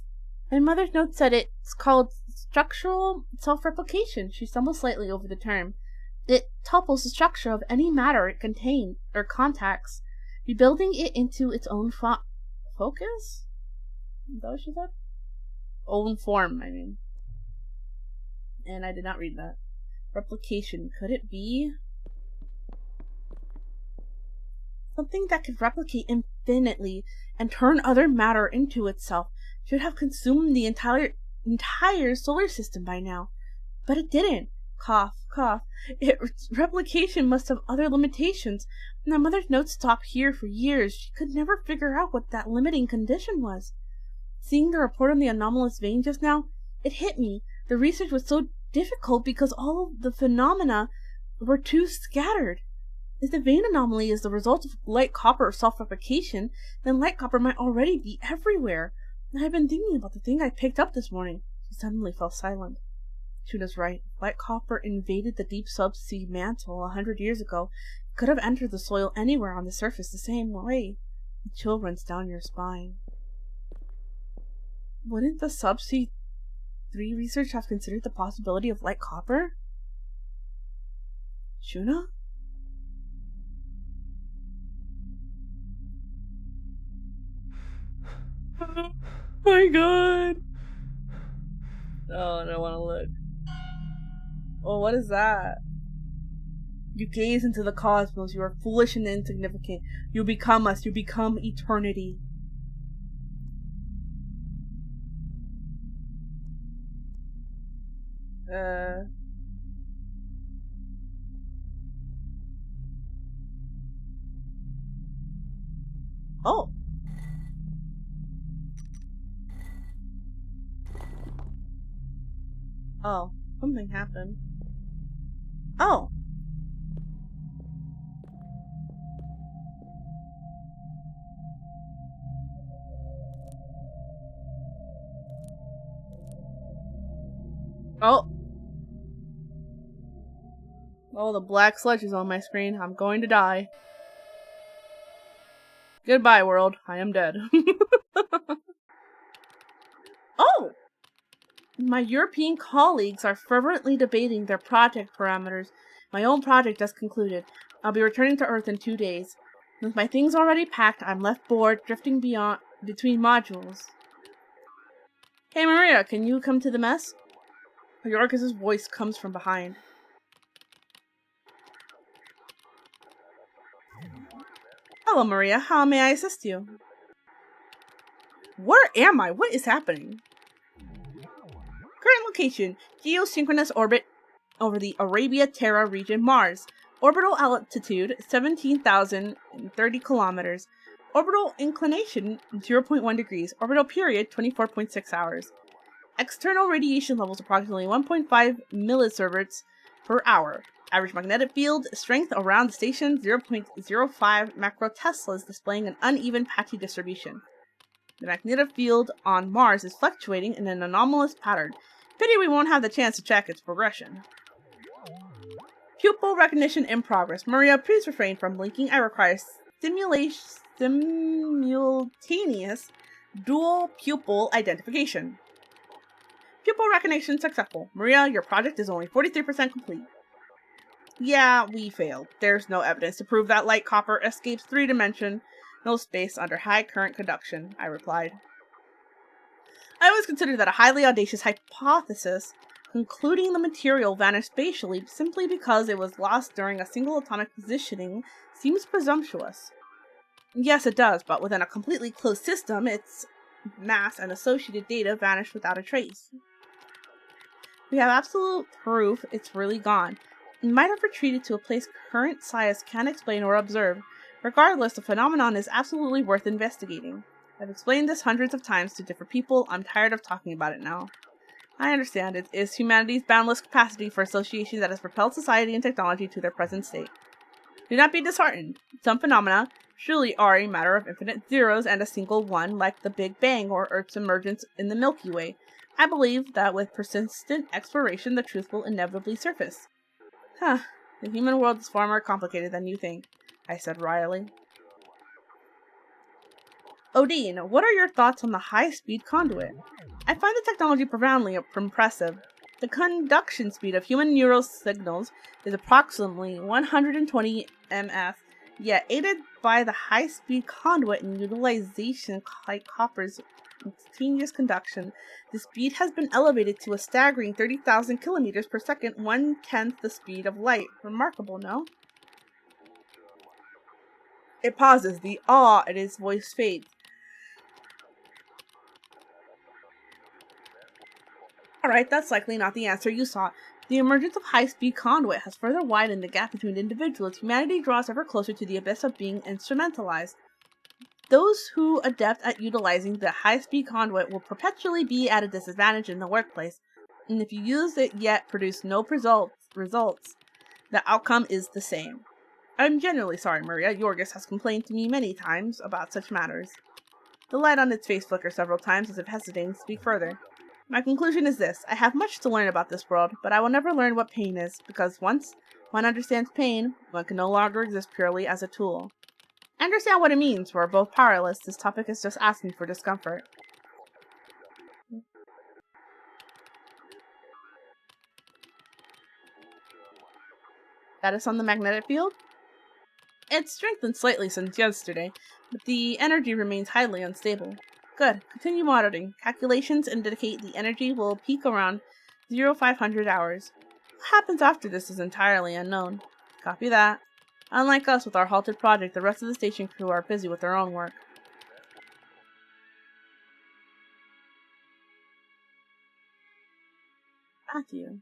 My mother's note said it's called structural self-replication. She stumbled slightly over the term. It topples the structure of any matter it contains or contacts, rebuilding it into its own focus? Is that what she said? Own form, I mean. And I did not read that. Replication. Could it be something that could replicate infinitely and turn other matter into itself? Should have consumed the entire solar system by now. But it didn't. Cough, cough. Its replication must have other limitations. My mother's notes stopped here for years. She could never figure out what that limiting condition was. Seeing the report on the anomalous vein just now, it hit me. The research was so difficult because all of the phenomena were too scattered. If the vein anomaly is the result of light copper self-replication, then light copper might already be everywhere. I've been thinking about the thing I picked up this morning. She suddenly fell silent. Shuna's right. Light copper invaded the deep subsea mantle 100 years ago. It could have entered the soil anywhere on the surface the same way. A chill runs down your spine. Wouldn't the subsea 3 research have considered the possibility of light copper? Shuna? Oh my god! Oh, I don't want to look. Oh, what is that? You gaze into the cosmos. You are foolish and insignificant. You become us. You become eternity. Oh. Oh, something happened. Oh. Oh. Oh, the black sludge is on my screen. I'm going to die. Goodbye, world. I am dead. Oh! My European colleagues are fervently debating their project parameters. My own project has concluded. I'll be returning to Earth in 2 days. With my things already packed, I'm left bored, drifting between modules. Hey Maria, can you come to the mess? Yorkis' voice comes from behind. Hello Maria, how may I assist you? Where am I? What is happening? Current location, geosynchronous orbit over the Arabia Terra region, Mars. Orbital altitude, 17,030 kilometers. Orbital inclination, 0.1 degrees. Orbital period, 24.6 hours. External radiation levels, approximately 1.5 millisieverts per hour. Average magnetic field strength around the station, 0.05 macroteslas, displaying an uneven patchy distribution. The magnetic field on Mars is fluctuating in an anomalous pattern. Pity we won't have the chance to check its progression. Pupil recognition in progress. Maria, please refrain from blinking. I require simultaneous dual pupil identification. Pupil recognition successful. Maria, your project is only 43% complete. Yeah, we failed. There's no evidence to prove that light copper escapes three-dimensional space under high current conduction, I replied. I always considered that a highly audacious hypothesis, concluding the material vanished spatially simply because it was lost during a single atomic positioning, seems presumptuous. Yes, it does, but within a completely closed system, its mass and associated data vanish without a trace. We have absolute proof it's really gone. It might have retreated to a place current science can't explain or observe. Regardless, the phenomenon is absolutely worth investigating. I've explained this hundreds of times to different people. I'm tired of talking about it now. I understand. It is humanity's boundless capacity for association that has propelled society and technology to their present state. Do not be disheartened. Some phenomena surely are a matter of infinite zeros and a single one, like the Big Bang or Earth's emergence in the Milky Way. I believe that with persistent exploration, the truth will inevitably surface. The human world is far more complicated than you think, I said wryly. Odin, what are your thoughts on the high-speed conduit? I find the technology profoundly impressive. The conduction speed of human neural signals is approximately 120 ms, yet aided by the high-speed conduit and utilization like copper's instantaneous conduction, the speed has been elevated to a staggering 30,000 kilometers per second, 1/10 the speed of light. Remarkable, no? It pauses. The awe in his voice fades. Alright, that's likely not the answer you sought. The emergence of high-speed conduit has further widened the gap between individuals. Humanity draws ever closer to the abyss of being instrumentalized. Those who adept at utilizing the high-speed conduit will perpetually be at a disadvantage in the workplace, and if you use it yet produce no results, the outcome is the same. I'm genuinely sorry, Maria. Yorgis has complained to me many times about such matters. The light on its face flickered several times as if hesitating to speak further. My conclusion is this. I have much to learn about this world, but I will never learn what pain is, because once one understands pain, one can no longer exist purely as a tool. I understand what it means. We're both powerless. This topic is just asking for discomfort. Status on the magnetic field? It's strengthened slightly since yesterday, but the energy remains highly unstable. Good. Continue monitoring. Calculations indicate the energy will peak around 0500 hours. What happens after this is entirely unknown. Copy that. Unlike us with our halted project, the rest of the station crew are busy with their own work. Matthew.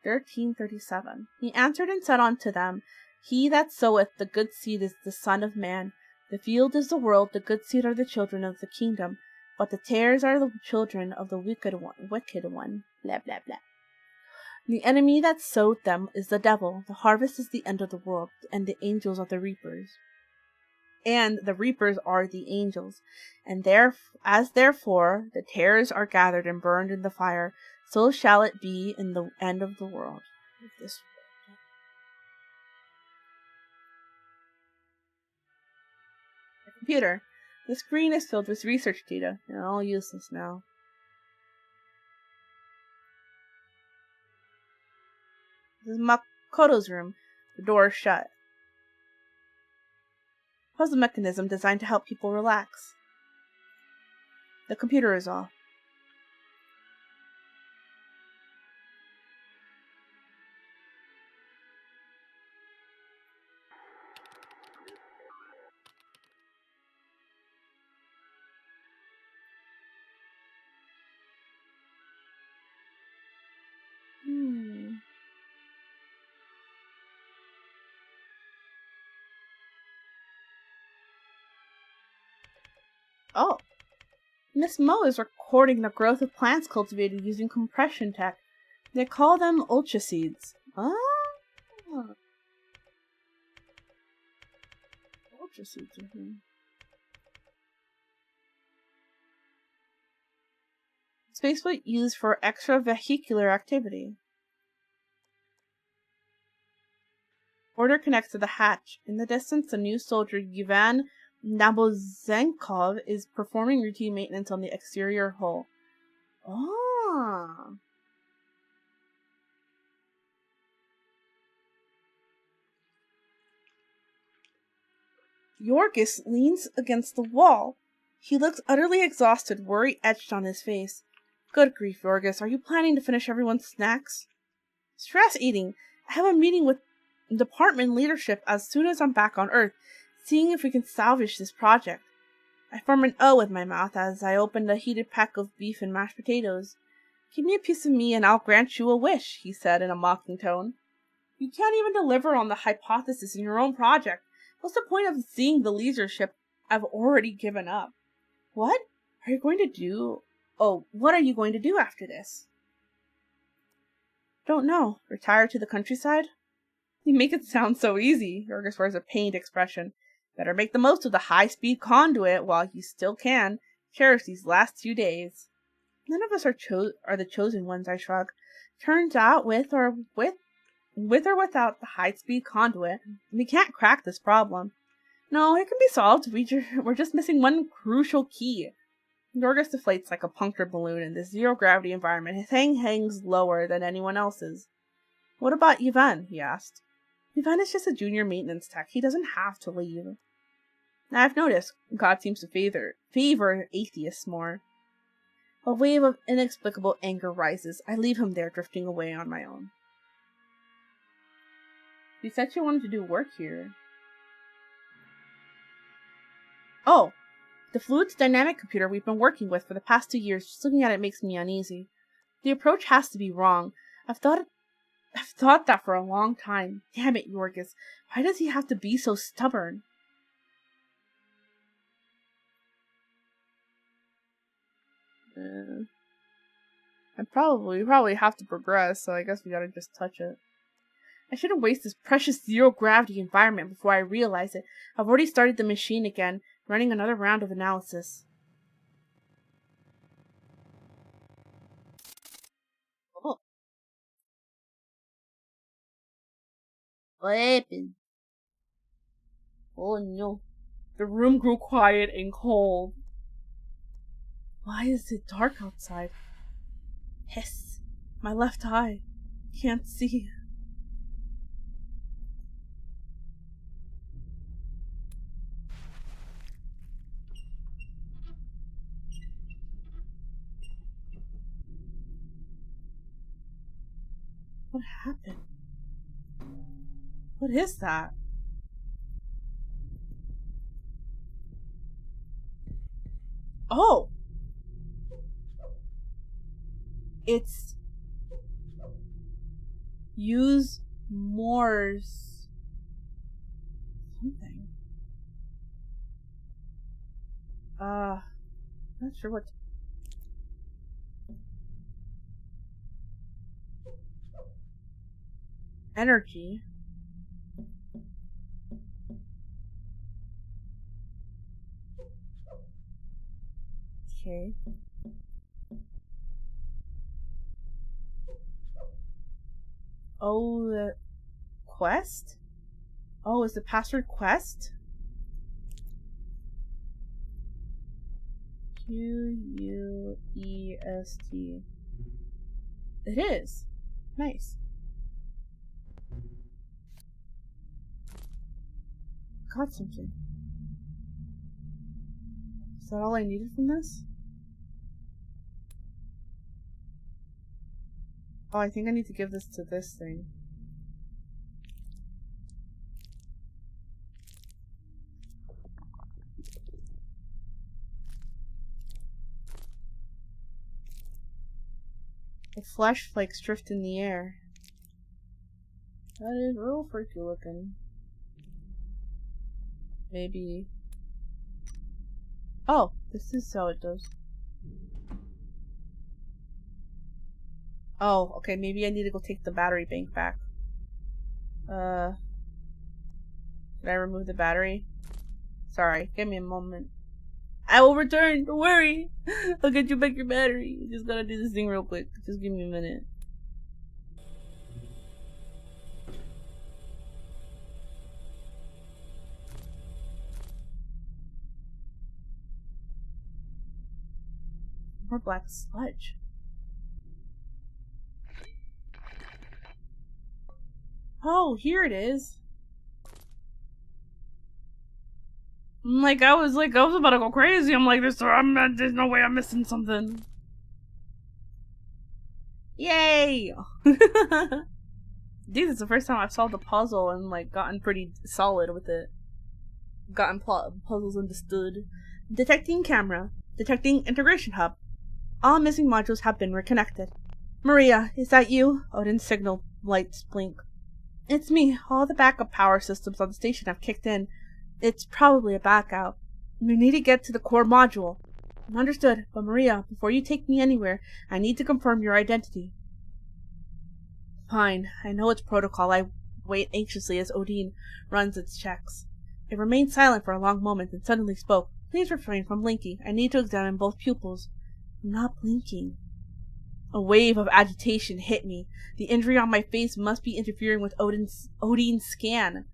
1337. He answered and said unto them, He that soweth the good seed is the Son of Man. The field is the world, the good seed are the children of the kingdom, but the tares are the children of the wicked one. Blah, blah, blah. The enemy that sowed them is the devil. The harvest is the end of the world, and the angels are the reapers. And the reapers are the angels. And therefore the tares are gathered and burned in the fire, so shall it be in the end of the world. Computer. The screen is filled with research data. They're all useless now. This is Makoto's room. The door is shut. Puzzle mechanism designed to help people relax. The computer is off. Oh. Miss Mo is recording the growth of plants cultivated using compression tech. They call them ultra seeds. Ah. Ultra seeds. Spaceboat used for extravehicular activity. Order connects to the hatch. In the distance, the new soldier Ivan Nabozenkov is performing routine maintenance on the exterior hull. Oh. Yorgis leans against the wall. He looks utterly exhausted, worry etched on his face. Good grief, Yorgis, are you planning to finish everyone's snacks? Stress eating. I have a meeting with department leadership as soon as I'm back on Earth, seeing if we can salvage this project. I form an O with my mouth as I open a heated pack of beef and mashed potatoes. Give me a piece of me and I'll grant you a wish, he said in a mocking tone. You can't even deliver on the hypothesis in your own project. What's the point of seeing the leadership I've already given up? What are you going to do? Oh, what are you going to do after this? Don't know. Retire to the countryside? You make it sound so easy. Yorgis wears a pained expression. Better make the most of the high-speed conduit while you still can. Cherish these last 2 days. None of us are the chosen ones, I shrug. Turns out with or without the high-speed conduit, we can't crack this problem. No, it can be solved. We're just missing one crucial key. Yorgis deflates like a punctured balloon in this zero-gravity environment. His hang hangs lower than anyone else's. What about Ivan? He asked. Ivan is just a junior maintenance tech. He doesn't have to leave. I've noticed God seems to favor atheists more. A wave of inexplicable anger rises. I leave him there, drifting away on my own. You said you wanted to do work here. Oh, the fluid's dynamic computer we've been working with for the past 2 years. Just looking at it makes me uneasy. The approach has to be wrong. I've thought that for a long time. Damn it, Yorgis. Why does he have to be so stubborn? We probably have to progress, so I guess we gotta just touch it. I shouldn't waste this precious zero-gravity environment before I realize it. I've already started the machine again, running another round of analysis. Oh. What happened? Oh no. The room grew quiet and cold. Why is it dark outside? Hiss. My left eye. Can't see. What happened? What is that? Oh! It's use Moore's something. Not sure what. Energy. Okay. Oh, the quest? Oh, is the password quest? Quest. It is. Nice. Got something. Is that all I needed from this? Oh, I think I need to give this to this thing. The flesh flakes drift in the air. That is real freaky looking. Maybe. Oh, this is how it does. Oh, okay, maybe I need to go take the battery bank back. Did I remove the battery? Sorry, give me a moment. I will return. Don't worry. I'll get you back your battery. Just gotta do this thing real quick. Just give me a minute. More black sludge. Oh, here it is. I was about to go crazy. I'm like, there's no way I'm missing something. Yay! Dude, it's the first time I've solved a puzzle and gotten pretty solid with it. Gotten puzzles understood. Detecting camera. Detecting integration hub. All missing modules have been reconnected. Maria, is that you? Odin's signal lights blink. It's me. All the backup power systems on the station have kicked in. It's probably a backout. We need to get to the core module. Understood, but Maria, before you take me anywhere, I need to confirm your identity. Fine. I know it's protocol. I wait anxiously as Odin runs its checks. It remained silent for a long moment and suddenly spoke. Please refrain from blinking. I need to examine both pupils. I'm not blinking. A wave of agitation hit me. The injury on my face must be interfering with Odin's scan.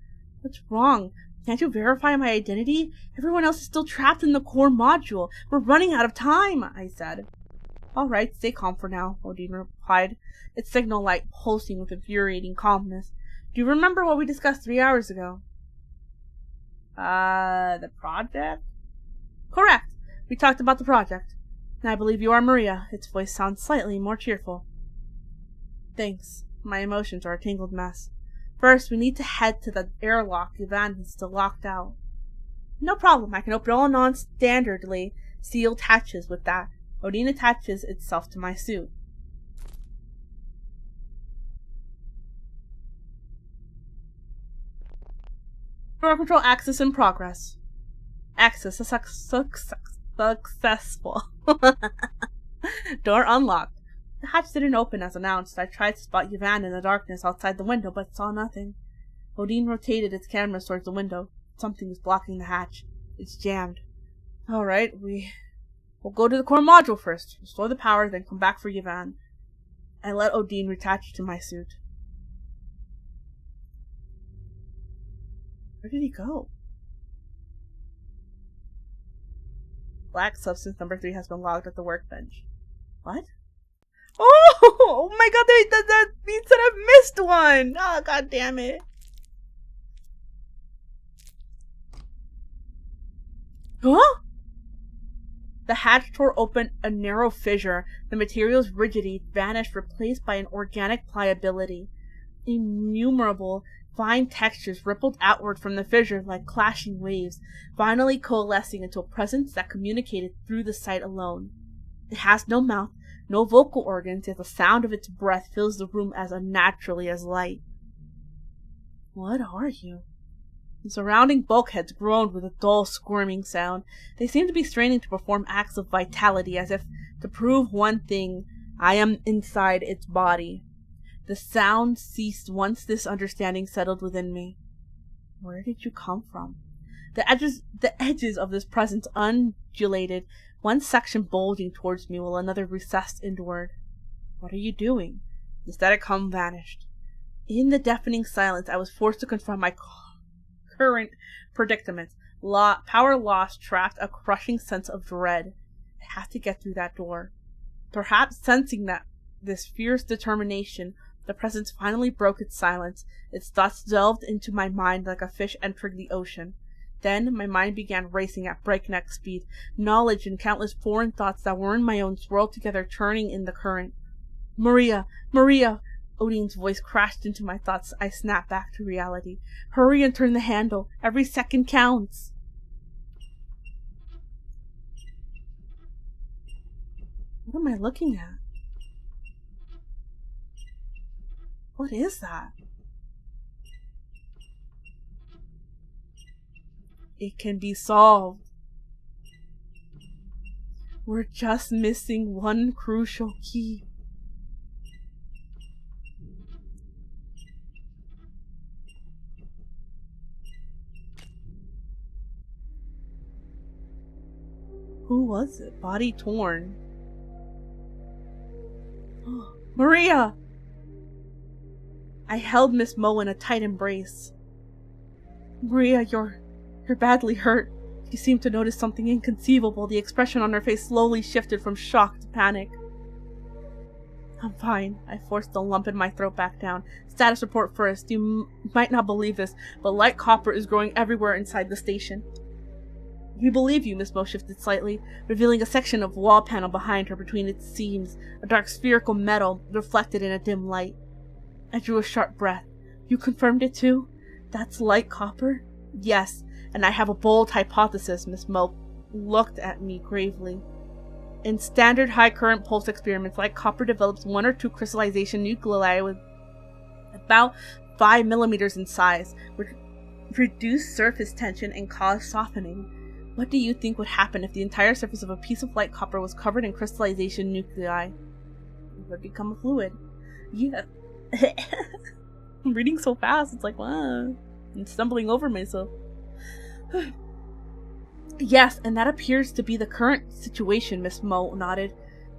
What's wrong? Can't you verify my identity? Everyone else is still trapped in the core module. We're running out of time, I said. All right, stay calm for now, Odin replied, its signal light pulsing with infuriating calmness. Do you remember what we discussed 3 hours ago? The project? Correct. We talked about the project. I believe you are Maria. Its voice sounds slightly more cheerful. Thanks. My emotions are a tangled mess. First, we need to head to the airlock. Evenin is still locked out. No problem. I can open all non-standardly sealed hatches with that. Odin attaches itself to my suit. Door control access in progress. Access successful. Door unlocked. The hatch didn't open as announced. I tried to spot Evenin in the darkness outside the window, but saw nothing. Odin rotated its cameras towards the window. Something was blocking the hatch. It's jammed. Alright, we'll go to the core module first. Restore the power, then come back for Evenin. I let Odin reattach to my suit. Where did he go? Black substance number 3 has been logged at the workbench. What? Oh my god, that means that I've missed one! Oh, god damn it. Huh? The hatch tore open a narrow fissure. The material's rigidity vanished, replaced by an organic pliability. Innumerable fine textures rippled outward from the fissure like clashing waves, finally coalescing into a presence that communicated through the sight alone. It has no mouth, no vocal organs, yet the sound of its breath fills the room as unnaturally as light. What are you? The surrounding bulkheads groaned with a dull, squirming sound. They seemed to be straining to perform acts of vitality, as if to prove one thing: I am inside its body. The sound ceased once this understanding settled within me. Where did you come from? The edges of this presence undulated, one section bulging towards me while another recessed inward. What are you doing? The static hum vanished. In the deafening silence, I was forced to confront my current predicament. Power loss trapped a crushing sense of dread. I have to get through that door. Perhaps sensing that this fierce determination, the presence finally broke its silence. Its thoughts delved into my mind like a fish entering the ocean. Then my mind began racing at breakneck speed. Knowledge and countless foreign thoughts that weren't my own swirled together, churning in the current. Maria! Maria! Odin's voice crashed into my thoughts. I snapped back to reality. Hurry and turn the handle. Every second counts. What am I looking at? What is that? It can be solved. We're just missing one crucial key. Who was it? Body torn. Maria! I held Miss Mo in a tight embrace. Maria, you're badly hurt. She seemed to notice something inconceivable. The expression on her face slowly shifted from shock to panic. I'm fine. I forced the lump in my throat back down. Status report first. You might not believe this, but light copper is growing everywhere inside the station. We believe you, Miss Mo shifted slightly, revealing a section of wall panel behind her between its seams, a dark spherical metal reflected in a dim light. I drew a sharp breath. You confirmed it too? That's light copper? Yes, and I have a bold hypothesis. Miss Mo looked at me gravely. In standard high current pulse experiments, light copper develops 1 or 2 crystallization nuclei with about 5 millimeters in size, which reduce surface tension and cause softening. What do you think would happen if the entire surface of a piece of light copper was covered in crystallization nuclei? It would become a fluid. Yeah. I'm reading so fast, it's like, wow. I'm stumbling over myself. Yes, and that appears to be the current situation, Miss Mo nodded.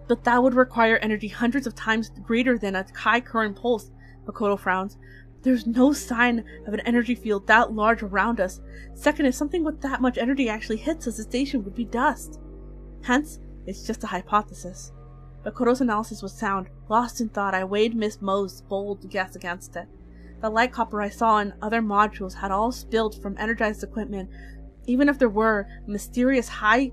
But that would require energy hundreds of times greater than a high current pulse. Makoto frowns. There's no sign of an energy field that large around us. Second, if something with that much energy actually hits us, the station would be dust. Hence, it's just a hypothesis. Makoto's analysis was sound. Lost in thought, I weighed Miss Mo's bold guess against it. The light copper I saw in other modules had all spilled from energized equipment. Even if there were a mysterious high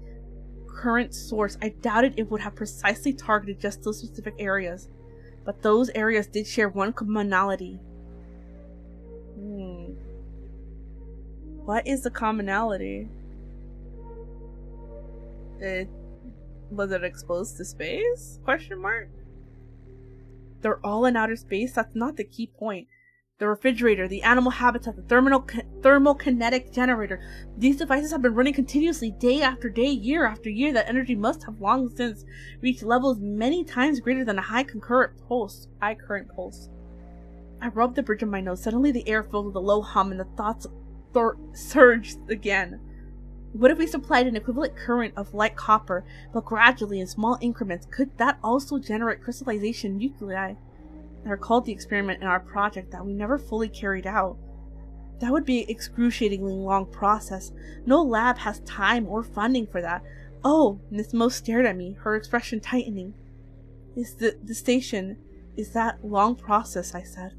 current source, I doubted it would have precisely targeted just those specific areas. But those areas did share one commonality. What is the commonality? Was it exposed to space? Question mark? They're all in outer space? That's not the key point. The refrigerator, the animal habitat, the thermokinetic generator. These devices have been running continuously day after day, year after year. That energy must have long since reached levels many times greater than a high current pulse. I rubbed the bridge of my nose. Suddenly the air filled with a low hum and the thoughts surged again. What if we supplied an equivalent current of light copper, but gradually in small increments? Could that also generate crystallization nuclei? I recalled the experiment in our project that we never fully carried out. That would be an excruciatingly long process. No lab has time or funding for that. Oh, Miss Mo stared at me, her expression tightening. Is the station, is that long process, I said.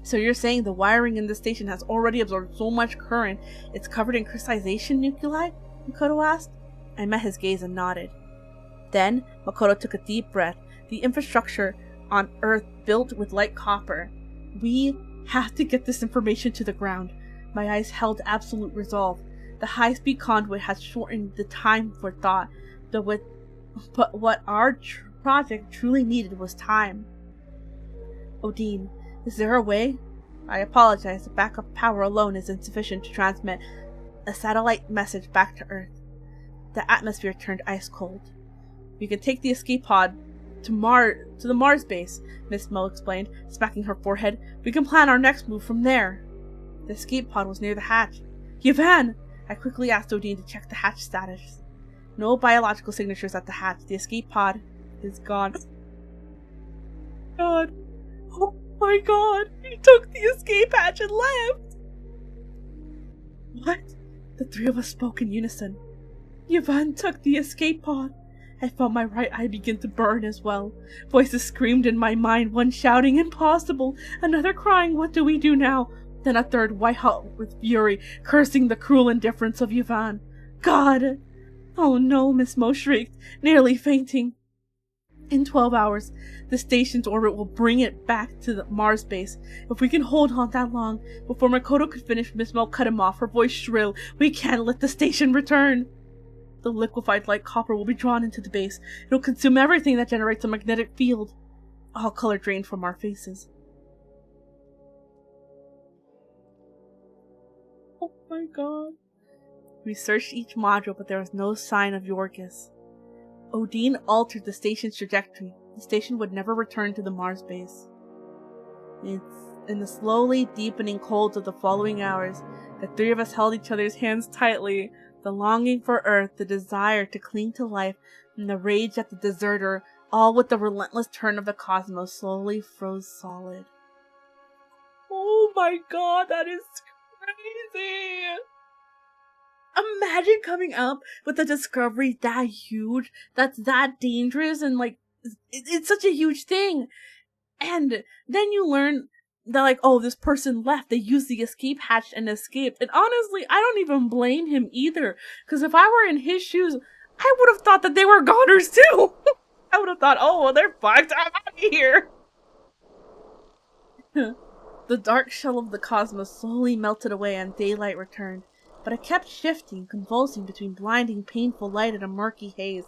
So you're saying the wiring in the station has already absorbed so much current it's covered in crystallization nuclei? Makoto asked. I met his gaze and nodded. Then Makoto took a deep breath. The infrastructure on Earth built with light copper. We have to get this information to the ground. My eyes held absolute resolve. The high-speed conduit had shortened the time for thought, but what our project truly needed was time. Odin, is there a way? I apologize. The backup power alone is insufficient to transmit a satellite message back to Earth. The atmosphere turned ice cold. We can take the escape pod to the Mars base, Miss Mo explained, smacking her forehead. We can plan our next move from there. The escape pod was near the hatch. Yvan! I quickly asked Odin to check the hatch status. No biological signatures at the hatch. The escape pod is gone. God. Oh my god! He took the escape hatch and left! What? The three of us spoke in unison. Yvan took the escape pod. I felt my right eye begin to burn as well. Voices screamed in my mind, one shouting, impossible, another crying, what do we do now? Then a third, white hot with fury, cursing the cruel indifference of Yvan. God! Oh no, Miss Mo shrieked, nearly fainting. In 12 hours, the station's orbit will bring it back to the Mars base. If we can hold on that long, before Makoto could finish, Miss Mo cut him off, her voice shrill. We can't let the station return. The liquefied light copper will be drawn into the base. It'll consume everything that generates a magnetic field. All color drained from our faces. Oh my god. We searched each module, but there was no sign of Yorgis. Odin altered the station's trajectory. The station would never return to the Mars base. In the slowly deepening cold of the following hours, the three of us held each other's hands tightly. The longing for Earth, the desire to cling to life, and the rage at the deserter, all with the relentless turn of the cosmos, slowly froze solid. Oh my god, that is crazy! Imagine coming up with a discovery that huge, that's that dangerous, and like, it's such a huge thing. And then you learn that, like, oh, this person left, they used the escape hatch and escaped. And honestly, I don't even blame him either. Because if I were in his shoes, I would have thought that they were goners too. I would have thought, oh, well, they're fucked, I'm out of here. The dark shell of the cosmos slowly melted away and daylight returned. But it kept shifting, convulsing between blinding, painful light and a murky haze,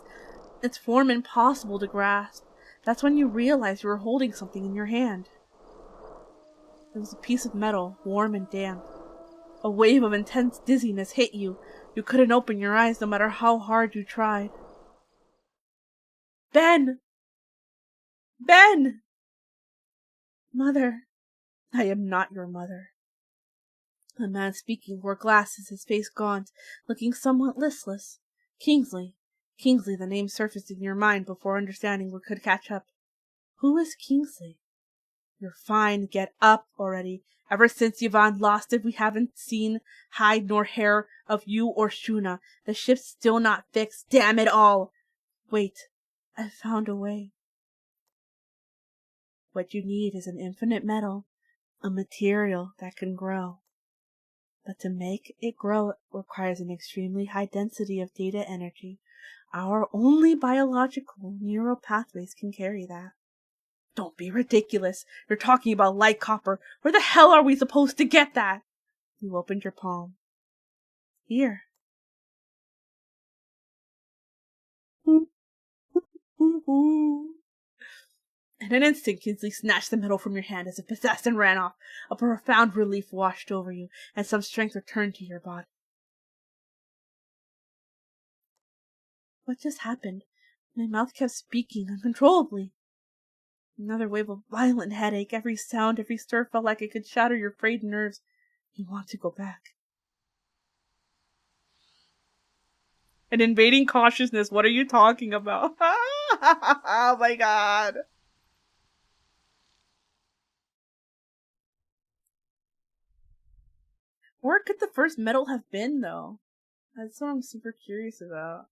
its form impossible to grasp. That's when you realized you were holding something in your hand. It was a piece of metal, warm and damp. A wave of intense dizziness hit you. You couldn't open your eyes no matter how hard you tried. Ben! Ben! Mother, I am not your mother. The man speaking wore glasses, his face gaunt, looking somewhat listless. Kingsley. Kingsley, the name surfaced in your mind before understanding what could catch up. Who is Kingsley? You're fine, get up already. Ever since Yvonne lost it, we haven't seen hide nor hair of you or Shuna. The ship's still not fixed, damn it all! Wait, I found a way. What you need is an infinite metal, a material that can grow. But to make it grow requires an extremely high density of data energy. Our only biological neural pathways can carry that. Don't be ridiculous. You're talking about light copper. Where the hell are we supposed to get that? You opened your palm. Here. In an instant, Kingsley snatched the metal from your hand as if possessed and ran off. A profound relief washed over you, and some strength returned to your body. What just happened? My mouth kept speaking uncontrollably. Another wave of violent headache. Every sound, every stir felt like it could shatter your frayed nerves. You want to go back. An invading consciousness. What are you talking about? Oh my god. Where could the first metal have been, though? That's what I'm super curious about.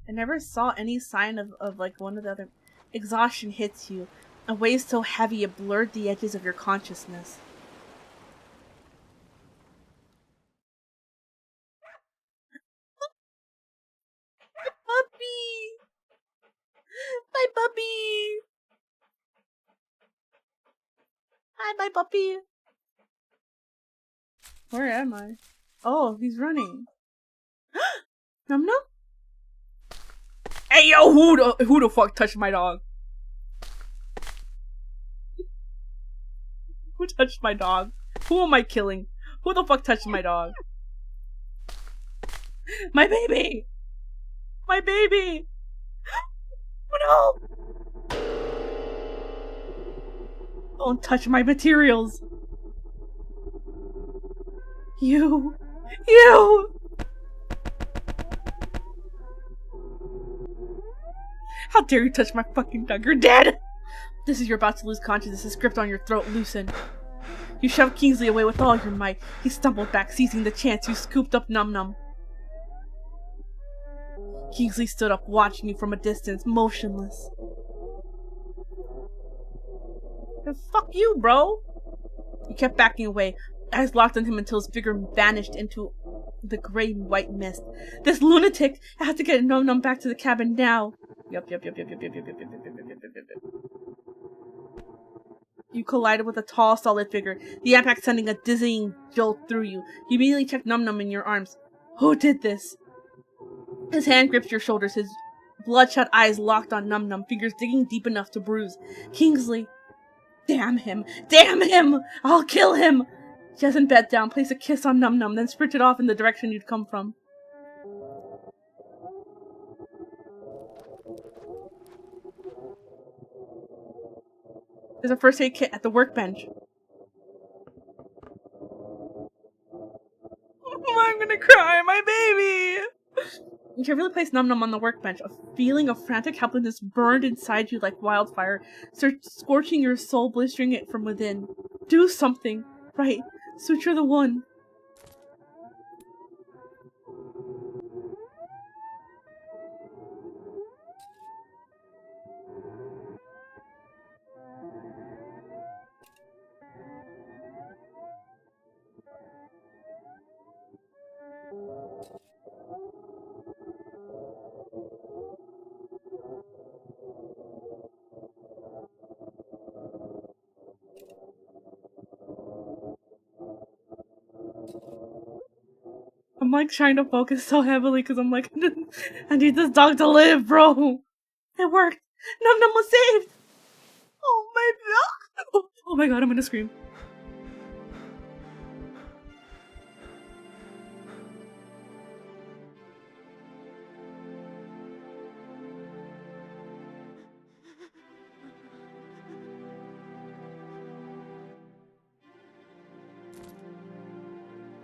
I never saw any sign of like one of the other. Exhaustion hits you. A wave so heavy it blurred the edges of your consciousness. Puppy! My puppy! Hi, my puppy! Where am I? Oh, he's running. Num Num? Hey yo, who the fuck touched my dog? Who touched my dog? Who am I killing? Who the fuck touched my dog? My baby! My baby! Oh no! Don't touch my materials! You! How dare you touch my fucking dog? You're dead! This is you're about to lose consciousness. His grip on your throat loosened. You shoved Kingsley away with all your might. He stumbled back, seizing the chance. You scooped up Num Num. Kingsley stood up, watching you from a distance, motionless. Fuck you, bro! You kept backing away, eyes locked on him until his figure vanished into the gray and white mist. This lunatic! I have to get Num Num back to the cabin now! Yup. You collided with a tall, solid figure, the impact sending a dizzying jolt through you. You immediately checked Num Num in your arms. Who did this? His hand gripped your shoulders, his bloodshot eyes locked on Num Num, fingers digging deep enough to bruise. Kingsley! Damn him! Damn him! I'll kill him! Jessen bent down, placed a kiss on Num Num, then sprinted off in the direction you'd come from. There's a first aid kit at the workbench. You carefully place Num Num on the workbench. A feeling of frantic helplessness burned inside you like wildfire, scorching your soul, blistering it from within. Do something! Right. Suture the one. I'm like trying to focus so heavily because I'm like, I need this dog to live, bro. It worked. Num Num was saved. Oh my god. Oh my god, I'm gonna scream.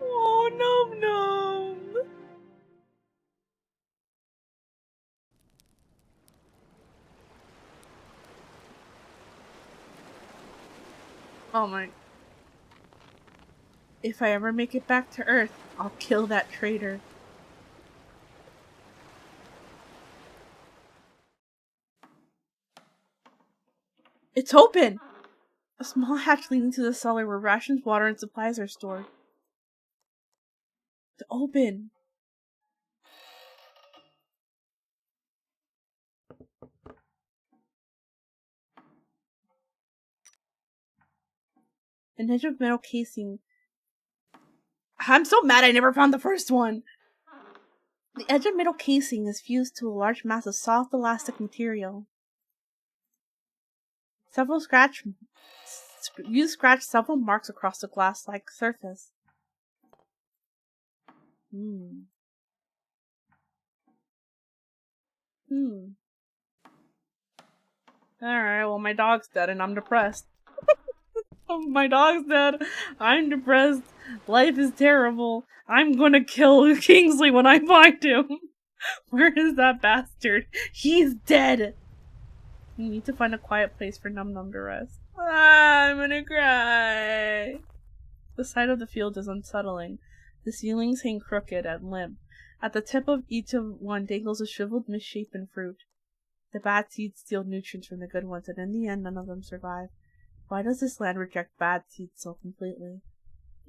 Oh, Num Num. Oh my. If I ever make it back to Earth, I'll kill that traitor. It's open! A small hatch leading to the cellar where rations, water, and supplies are stored. It's open. An edge of metal casing. I'm so mad I never found the first one! The edge of metal casing is fused to a large mass of soft elastic material. You scratch several marks across the glass-like surface. Alright, well my dog's dead and I'm depressed. My dog's dead. I'm depressed. Life is terrible. I'm gonna kill Kingsley when I find him. Where is that bastard? He's dead. You need to find a quiet place for Num Num to rest. I'm gonna cry. The side of the field is unsettling. The ceilings hang crooked and limp. At the tip of each of one dangles a shriveled, misshapen fruit. The bad seeds steal nutrients from the good ones, and in the end none of them survive. Why does this land reject bad seeds so completely?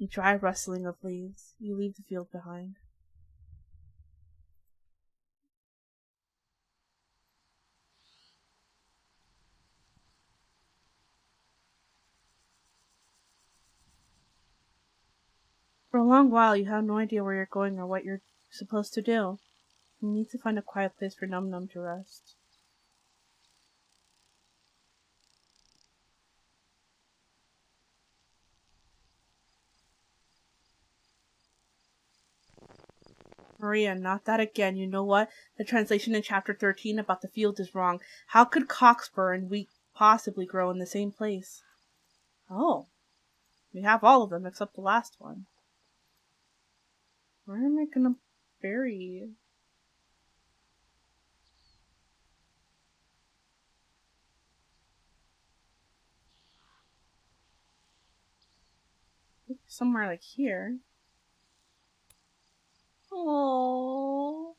A dry rustling of leaves. You leave the field behind. For a long while you have no idea where you're going or what you're supposed to do. You need to find a quiet place for Num Num to rest. Maria, not that again. You know what? The translation in chapter 13 about the field is wrong. How could Cockspur and wheat possibly grow in the same place? Oh. We have all of them except the last one. Where am I gonna bury you? Somewhere like here. Oh.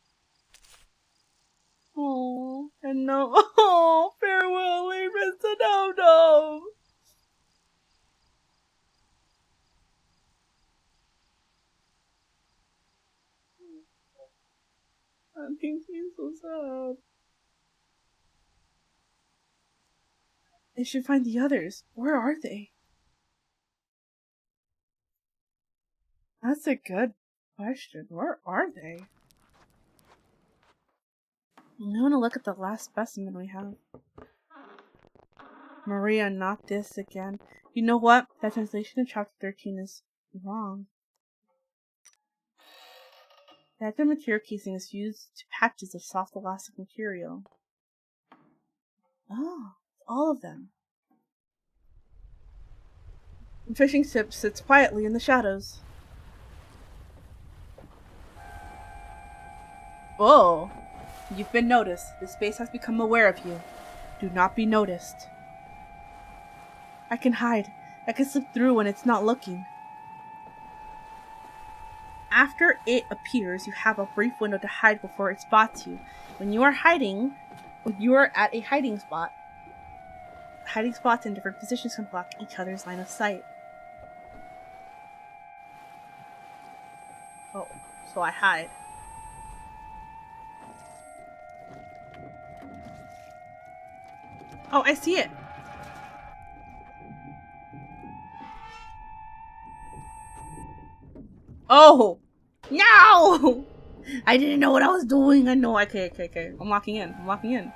Oh. And no. Oh, farewell, Mr. Num Num. That makes me so sad. I should find the others. Where are they? That's a good question. Where are they? I want to look at the last specimen we have. Maria, not this again. You know what? That translation in chapter 13 is wrong. That the material casing is fused to patches of soft elastic material. Oh, all of them. The fishing ship sits quietly in the shadows. Oh, you've been noticed. This space has become aware of you. Do not be noticed. I can hide. I can slip through when it's not looking. After it appears, you have a brief window to hide before it spots you. When you are at a hiding spot, hiding spots in different positions can block each other's line of sight. Oh, so I hide. Oh, I see it. Oh, no! I didn't know what I was doing. I know. Okay. I'm walking in.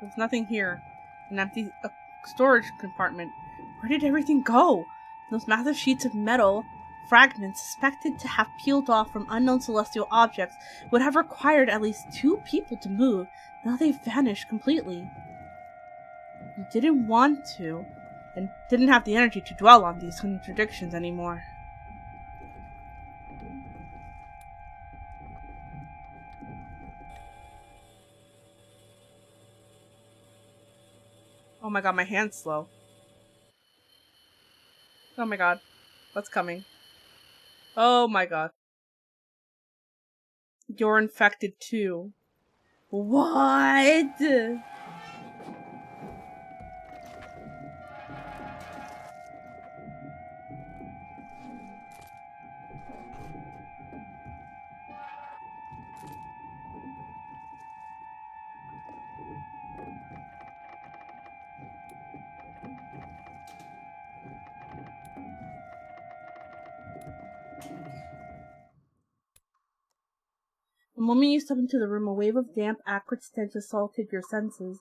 There's nothing here. An empty storage compartment. Where did everything go? Those massive sheets of metal fragments suspected to have peeled off from unknown celestial objects would have required at least 2 people to move. Now they've vanished completely. You didn't want to, and didn't have the energy to dwell on these contradictions anymore. Oh my god, my hand's slow. Oh my god. What's coming? Oh my god. You're infected too. What? The moment you stepped into the room, a wave of damp, acrid stench assaulted your senses.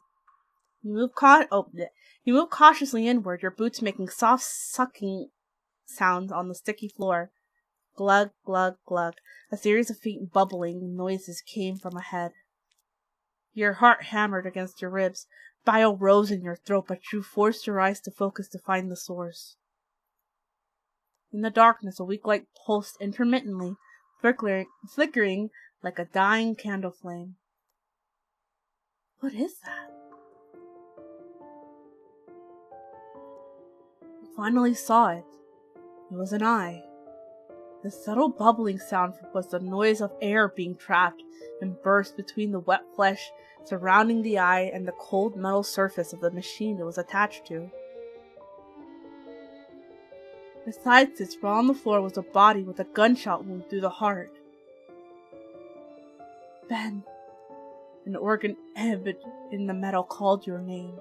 You moved cautiously inward, your boots making soft sucking sounds on the sticky floor. Glug, glug, glug. A series of faint bubbling noises came from ahead. Your heart hammered against your ribs. Bile rose in your throat, but you forced your eyes to focus to find the source. In the darkness, a weak light pulsed intermittently, flickering like a dying candle flame. What is that? You finally saw it. It was an eye. The subtle bubbling sound was the noise of air being trapped and burst between the wet flesh surrounding the eye and the cold metal surface of the machine it was attached to. Besides this, sprawled on the floor was a body with a gunshot wound through the heart. Ben. An organ embedded in the metal called your name.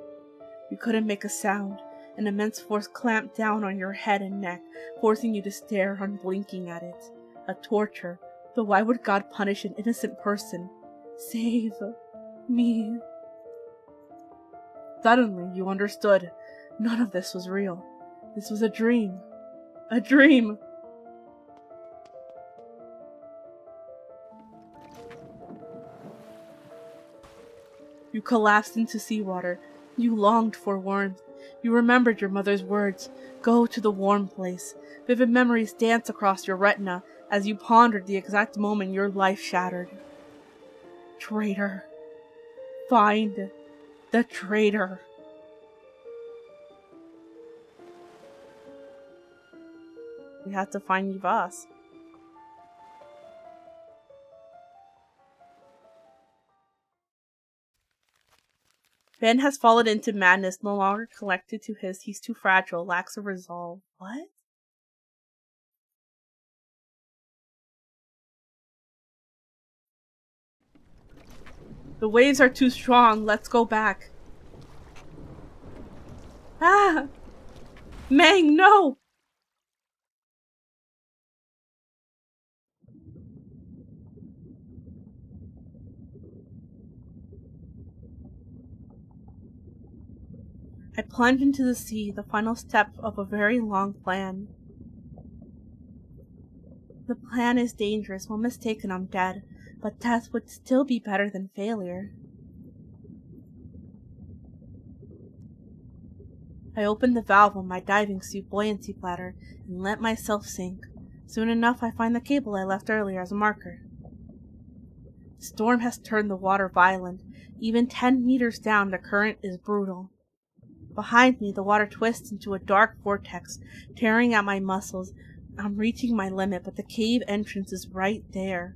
You couldn't make a sound. An immense force clamped down on your head and neck, forcing you to stare unblinking at it. A torture. But why would God punish an innocent person? Save me. Suddenly, you understood. None of this was real. This was a dream. A dream! You collapsed into seawater. You longed for warmth. You remembered your mother's words. Go to the warm place. Vivid memories danced across your retina as you pondered the exact moment your life shattered. Traitor. Find the traitor. We have to find Yvas. Ben has fallen into madness, no longer collected to he's too fragile, lacks a resolve. What? The waves are too strong, let's go back. Ah! Mang, no! I plunge into the sea, the final step of a very long plan. The plan is dangerous. One mistake and I'm dead, but death would still be better than failure. I open the valve on my diving suit buoyancy bladder and let myself sink. Soon enough, I find the cable I left earlier as a marker. The storm has turned the water violent. Even 10 meters down, the current is brutal. Behind me, the water twists into a dark vortex, tearing at my muscles. I'm reaching my limit, but the cave entrance is right there.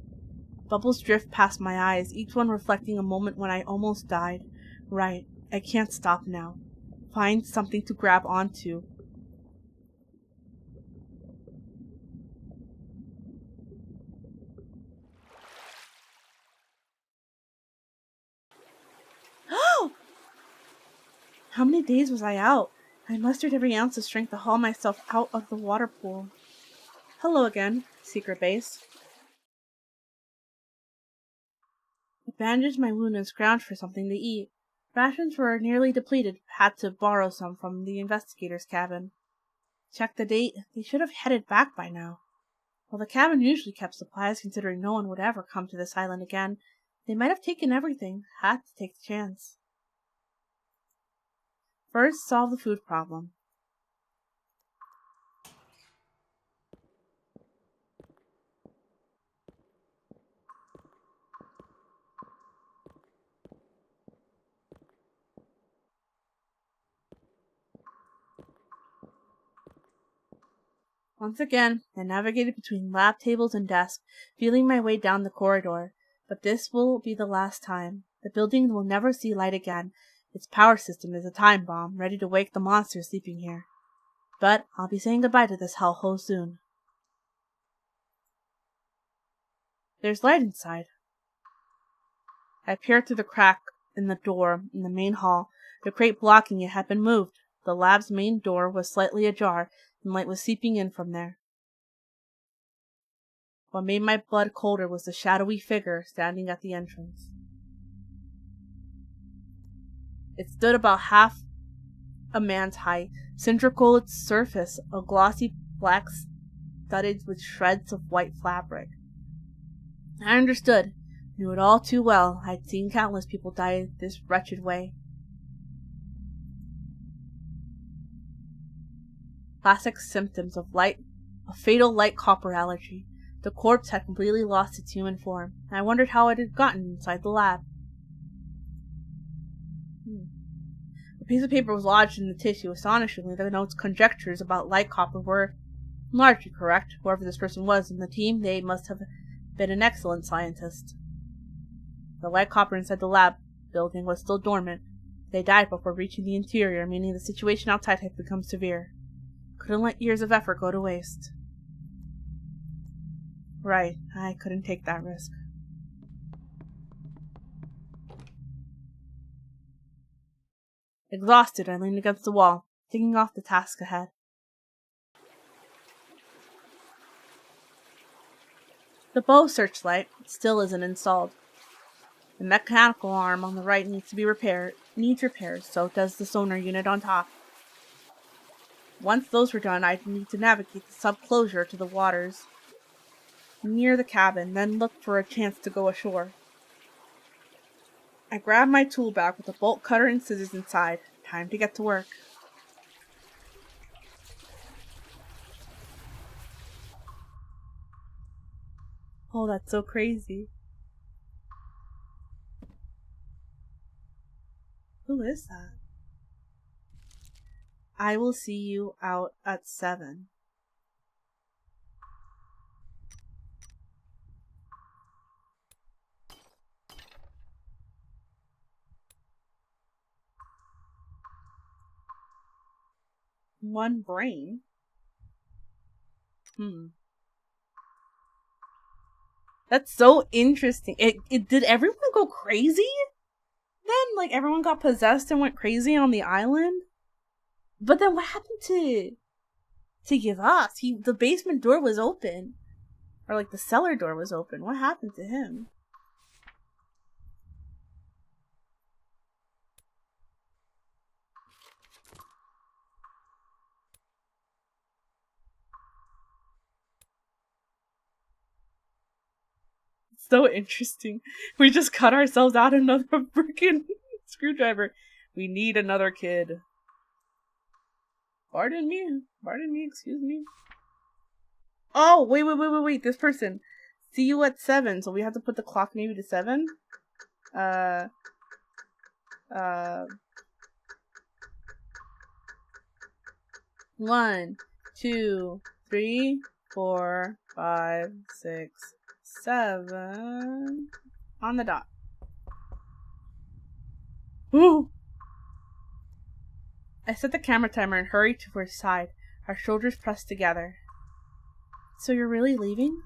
Bubbles drift past my eyes, each one reflecting a moment when I almost died. Right, I can't stop now. Find something to grab onto. How many days was I out? I mustered every ounce of strength to haul myself out of the water pool. Hello again, secret base. I bandaged my wound and scrounged for something to eat. Rations were nearly depleted, had to borrow some from the investigator's cabin. Check the date, they should have headed back by now. While the cabin usually kept supplies, considering no one would ever come to this island again, they might have taken everything, had to take the chance. First, solve the food problem. Once again, I navigated between lab tables and desks, feeling my way down the corridor. But this will be the last time. The building will never see light again. Its power system is a time bomb, ready to wake the monsters sleeping here. But I'll be saying goodbye to this hellhole soon. There's light inside. I peered through the crack in the door in the main hall. The crate blocking it had been moved. The lab's main door was slightly ajar, and light was seeping in from there. What made my blood colder was the shadowy figure standing at the entrance. It stood about half a man's height, cylindrical its surface, a glossy black studded with shreds of white fabric. I understood, knew it all too well. I'd seen countless people die this wretched way. Classic symptoms of a fatal light copper allergy. The corpse had completely lost its human form. I wondered how it had gotten inside the lab. A piece of paper was lodged in the tissue. Astonishingly, the note's conjectures about light copper were largely correct. Whoever this person was in the team, they must have been an excellent scientist. The light copper inside the lab building was still dormant. They died before reaching the interior, meaning the situation outside had become severe. Couldn't let years of effort go to waste. Right, I couldn't take that risk. Exhausted, I leaned against the wall, thinking off the task ahead. The bow searchlight still isn't installed. The mechanical arm on the right needs repairs, so does the sonar unit on top. Once those were done, I'd need to navigate the subclosure to the waters near the cabin, then look for a chance to go ashore. I grabbed my tool bag with a bolt cutter and scissors inside. Time to get to work. Oh, that's so crazy. Who is that? I will see you out at 7. One brain? That's so interesting. Did everyone go crazy? Then, like, everyone got possessed and went crazy on the island? But then what happened to Givas? The basement door was open. Or, like, the cellar door was open. What happened to him? So interesting. We just cut ourselves out another freaking screwdriver. We need another kid. Pardon me, excuse me. Oh, wait, this person. See you at 7, so we have to put the clock maybe to 7? 1, 2, 3, 4, 5, 6, 7. On the dot. Ooh! I set the camera timer and hurried to her side, our shoulders pressed together. So you're really leaving?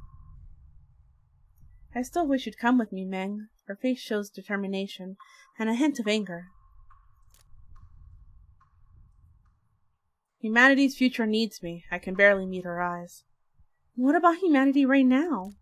I still wish you'd come with me, Meng. Her face shows determination and a hint of anger. Humanity's future needs me. I can barely meet her eyes. What about humanity right now?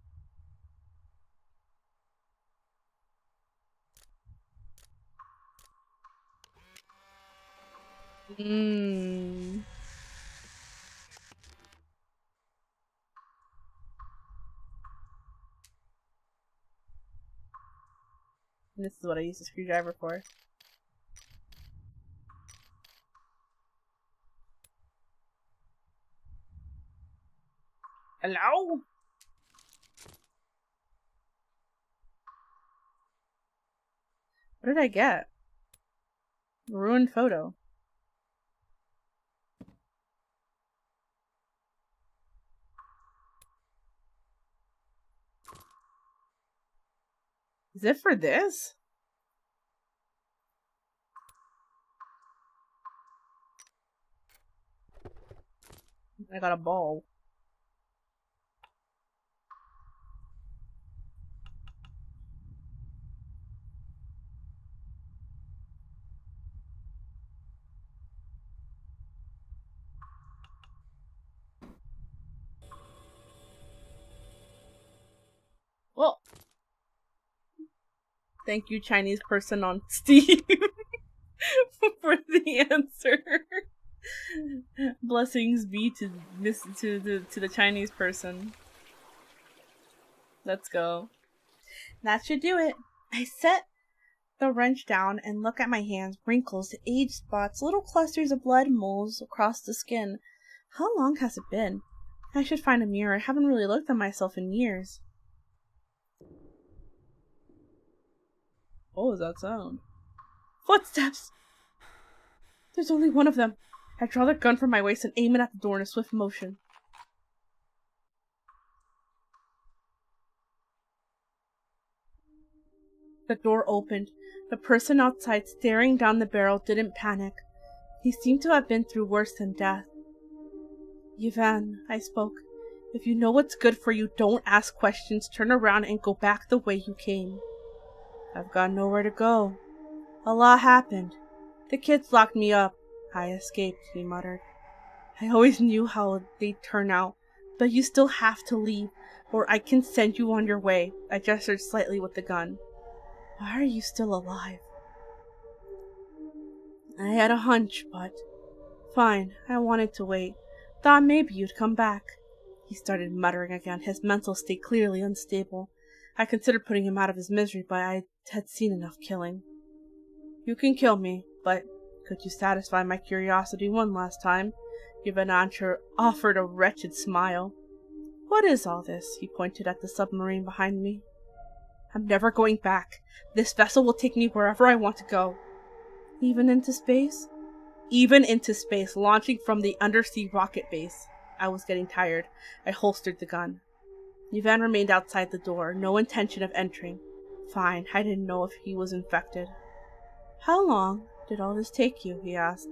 This is what I use the screwdriver for. Hello? What did I get? Ruined photo. Is it for this? I got a ball. Well, thank you, Chinese person on Steam, for the answer. Blessings be to the Chinese person. Let's go. That should do it. I set the wrench down and look at my hands, wrinkles, age spots, little clusters of blood moles across the skin. How long has it been? I should find a mirror. I haven't really looked at myself in years. What was that sound? Footsteps! There's only one of them. I draw the gun from my waist and aim it at the door in a swift motion. The door opened. The person outside staring down the barrel didn't panic. He seemed to have been through worse than death. Yvonne, I spoke. If you know what's good for you, don't ask questions. Turn around and go back the way you came. I've got nowhere to go. A lot happened. The kids locked me up. I escaped, he muttered. I always knew how they'd turn out, but you still have to leave, or I can send you on your way. I gestured slightly with the gun. Why are you still alive? I had a hunch, but... Fine, I wanted to wait. Thought maybe you'd come back. He started muttering again, his mental state clearly unstable. I considered putting him out of his misery, but I had seen enough killing. You can kill me, but could you satisfy my curiosity one last time? Yvonne offered a wretched smile. What is all this? He pointed at the submarine behind me. I'm never going back. This vessel will take me wherever I want to go. Even into space? Even into space, launching from the undersea rocket base. I was getting tired. I holstered the gun. Yvonne remained outside the door, no intention of entering. Fine, I didn't know if he was infected. How long did all this take you? He asked.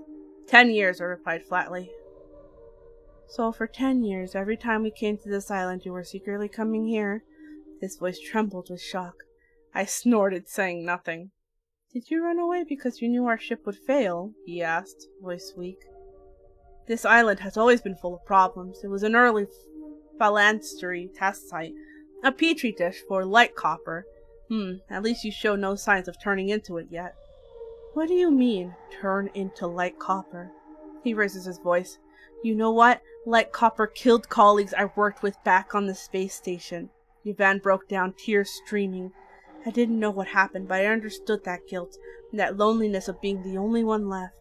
10 years, I replied flatly. So for 10 years, every time we came to this island, you were secretly coming here? His voice trembled with shock. I snorted, saying nothing. Did you run away because you knew our ship would fail? He asked, voice weak. This island has always been full of problems. It was an early phalanstery test site, a petri dish for light copper. At least you show no signs of turning into it yet. What do you mean, turn into light copper? He raises his voice. You know what? Light copper killed colleagues I worked with back on the space station. Yvonne broke down, tears streaming. I didn't know what happened, but I understood that guilt and that loneliness of being the only one left.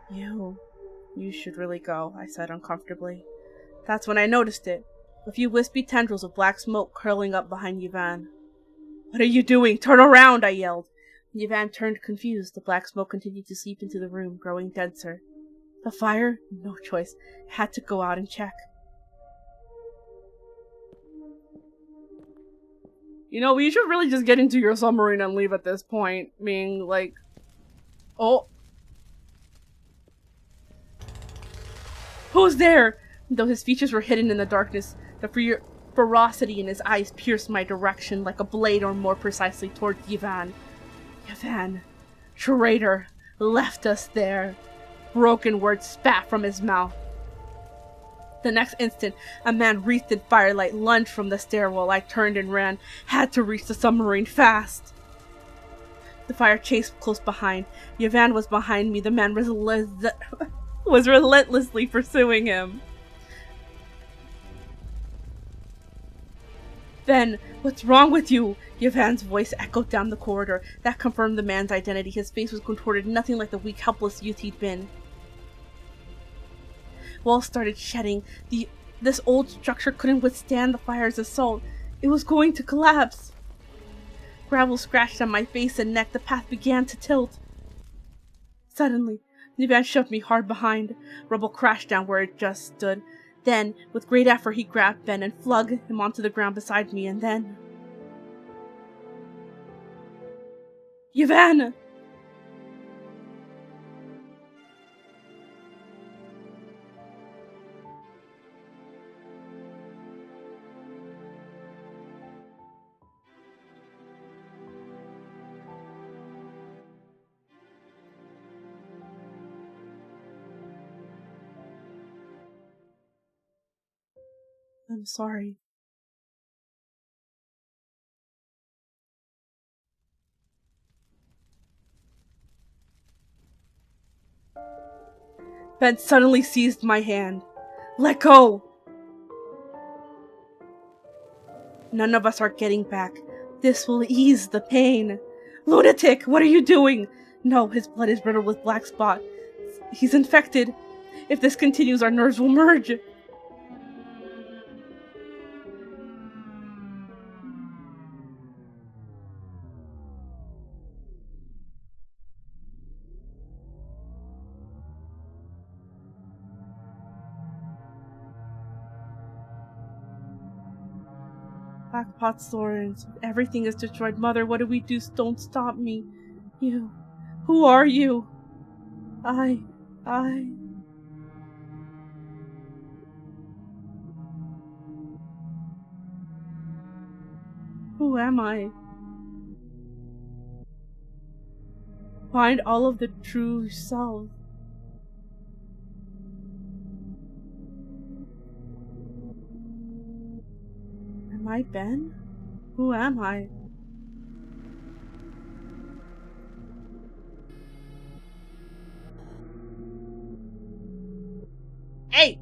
You should really go, I said uncomfortably. That's when I noticed it. A few wispy tendrils of black smoke curling up behind Yvonne. What are you doing? Turn around, I yelled. Yvonne turned confused. The black smoke continued to seep into the room, growing denser. The fire? No choice. I had to go out and check. You know, we should really just get into your submarine and leave at this point. Being like... Oh. Who's there? Though his features were hidden in the darkness, the ferocity in his eyes pierced my direction like a blade, or more precisely toward Yvonne. Yvonne, traitor, left us there. Broken words spat from his mouth. The next instant, a man wreathed in firelight lunged from the stairwell. I turned and ran, had to reach the submarine fast. The fire chased close behind. Yvonne was behind me. The man was relentlessly pursuing him. Ben, what's wrong with you? Yvonne's voice echoed down the corridor. That confirmed the man's identity. His face was contorted, nothing like the weak, helpless youth he'd been. Walls started shedding. This old structure couldn't withstand the fire's assault. It was going to collapse. Gravel scratched on my face and neck. The path began to tilt. Suddenly, Yvonne shoved me hard behind. Rubble crashed down where it just stood. Then, with great effort, he grabbed Ben and flung him onto the ground beside me, and then... Yvonne! I'm sorry. Ben suddenly seized my hand. Let go! None of us are getting back. This will ease the pain. Lunatic, what are you doing? No, his blood is riddled with black spot. He's infected. If this continues, our nerves will merge. Blackpot Lawrence, everything is destroyed. Mother, what do we do? Don't stop me. You. Who are you? I. Who am I? Find all of the true self. Am I Ben? Who am I? Hey,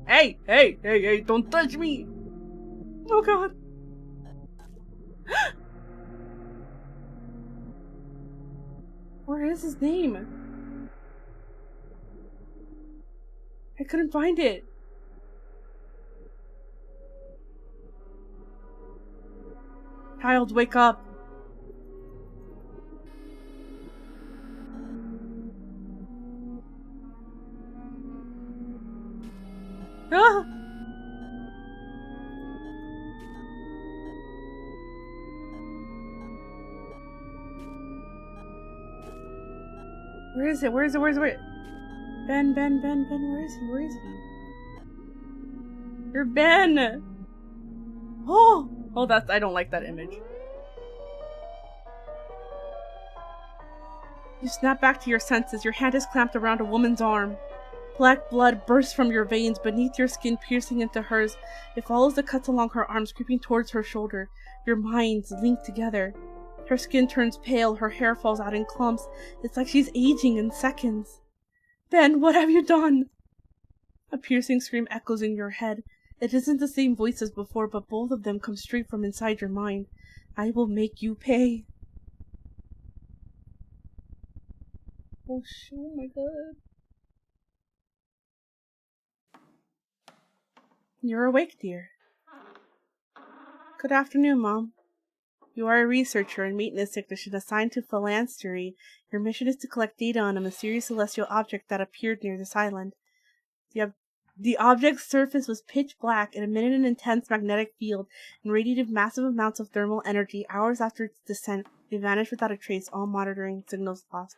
don't touch me! Oh god. Where is his name? I couldn't find it. Child, wake up. Ah! Where is it? Where is it? Ben, where is he? You're Ben! Oh, I don't like that image. You snap back to your senses. Your hand is clamped around a woman's arm. Black blood bursts from your veins beneath your skin, piercing into hers. It follows the cuts along her arms, creeping towards her shoulder. Your minds link together. Her skin turns pale, her hair falls out in clumps. It's like she's aging in seconds. Ben, what have you done? A piercing scream echoes in your head. It isn't the same voice as before, but both of them come straight from inside your mind. I will make you pay. Oh, shoot, oh my god. You're awake, dear. Good afternoon, Mom. You are a researcher and maintenance technician assigned to Phalanstery. Your mission is to collect data on a mysterious celestial object that appeared near this island. The object's surface was pitch black and emitted an intense magnetic field and radiated massive amounts of thermal energy. Hours after its descent, it vanished without a trace, all monitoring signals lost.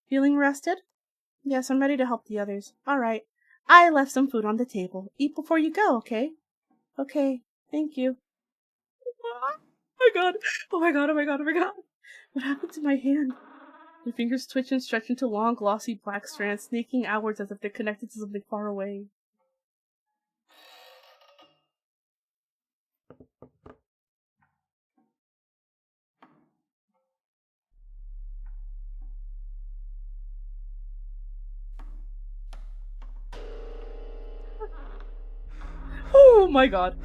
Feeling rested? Yes, I'm ready to help the others. Alright. I left some food on the table. Eat before you go, okay? Okay, thank you. Oh my god. Oh my god, oh my god, oh my god. What happened to my hand? My fingers twitch and stretch into long, glossy black strands, snaking outwards as if they're connected to something far away. Oh my god.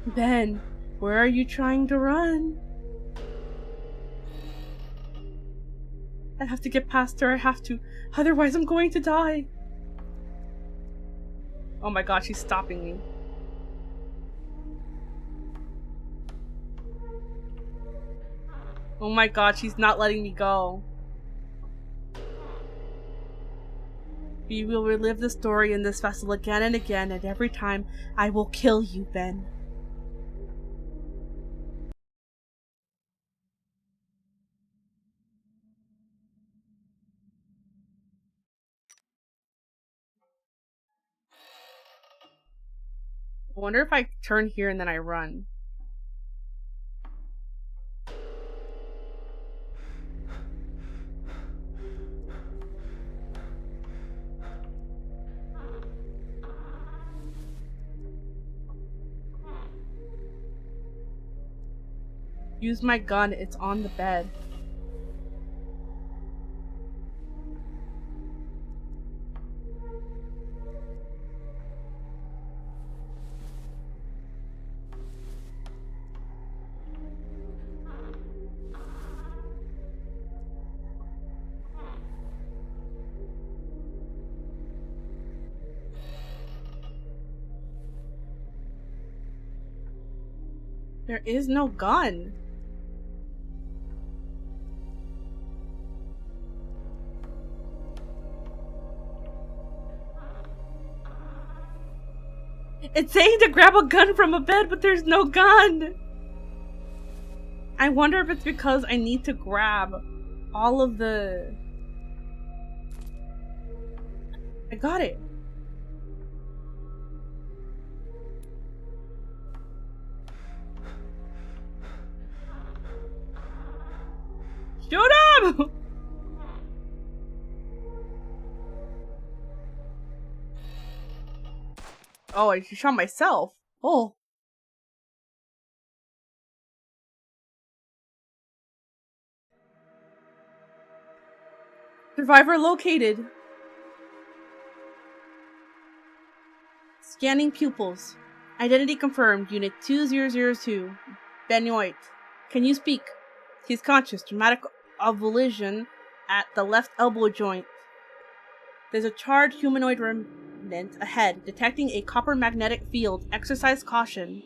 Ben, where are you trying to run? I have to get past her, I have to. Otherwise I'm going to die. Oh my god, she's stopping me. Oh my god, she's not letting me go. We will relive the story in this vessel again and again, and every time I will kill you, Ben. I wonder if I turn here and then I run. Use my gun, it's on the bed. There is no gun. It's saying to grab a gun from a bed, but there's no gun. I wonder if it's because I need to grab all of the... I got it. Shoot him! Oh, I shot myself. Oh. Survivor located. Scanning pupils. Identity confirmed. Unit 2002. Benoit. Can you speak? He's conscious. Dramatic avulsion at the left elbow joint. There's a charred humanoid remnant ahead. Detecting a copper magnetic field. Exercise caution.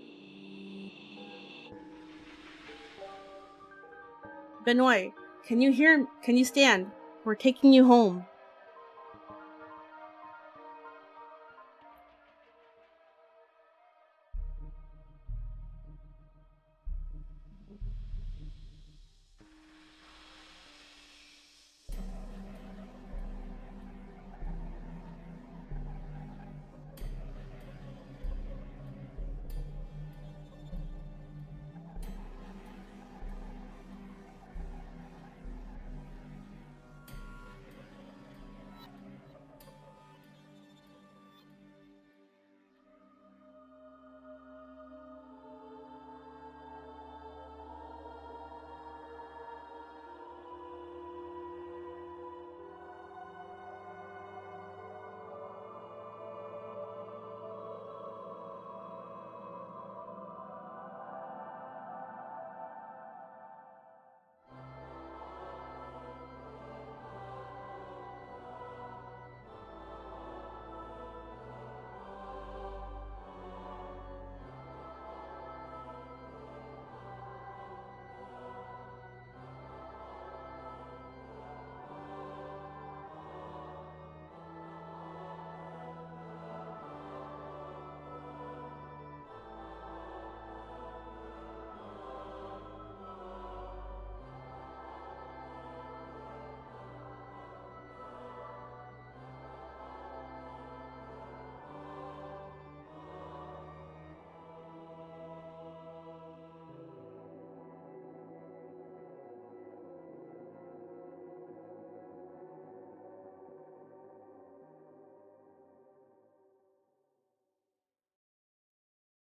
Benoit, can you hear? Can you stand? We're taking you home.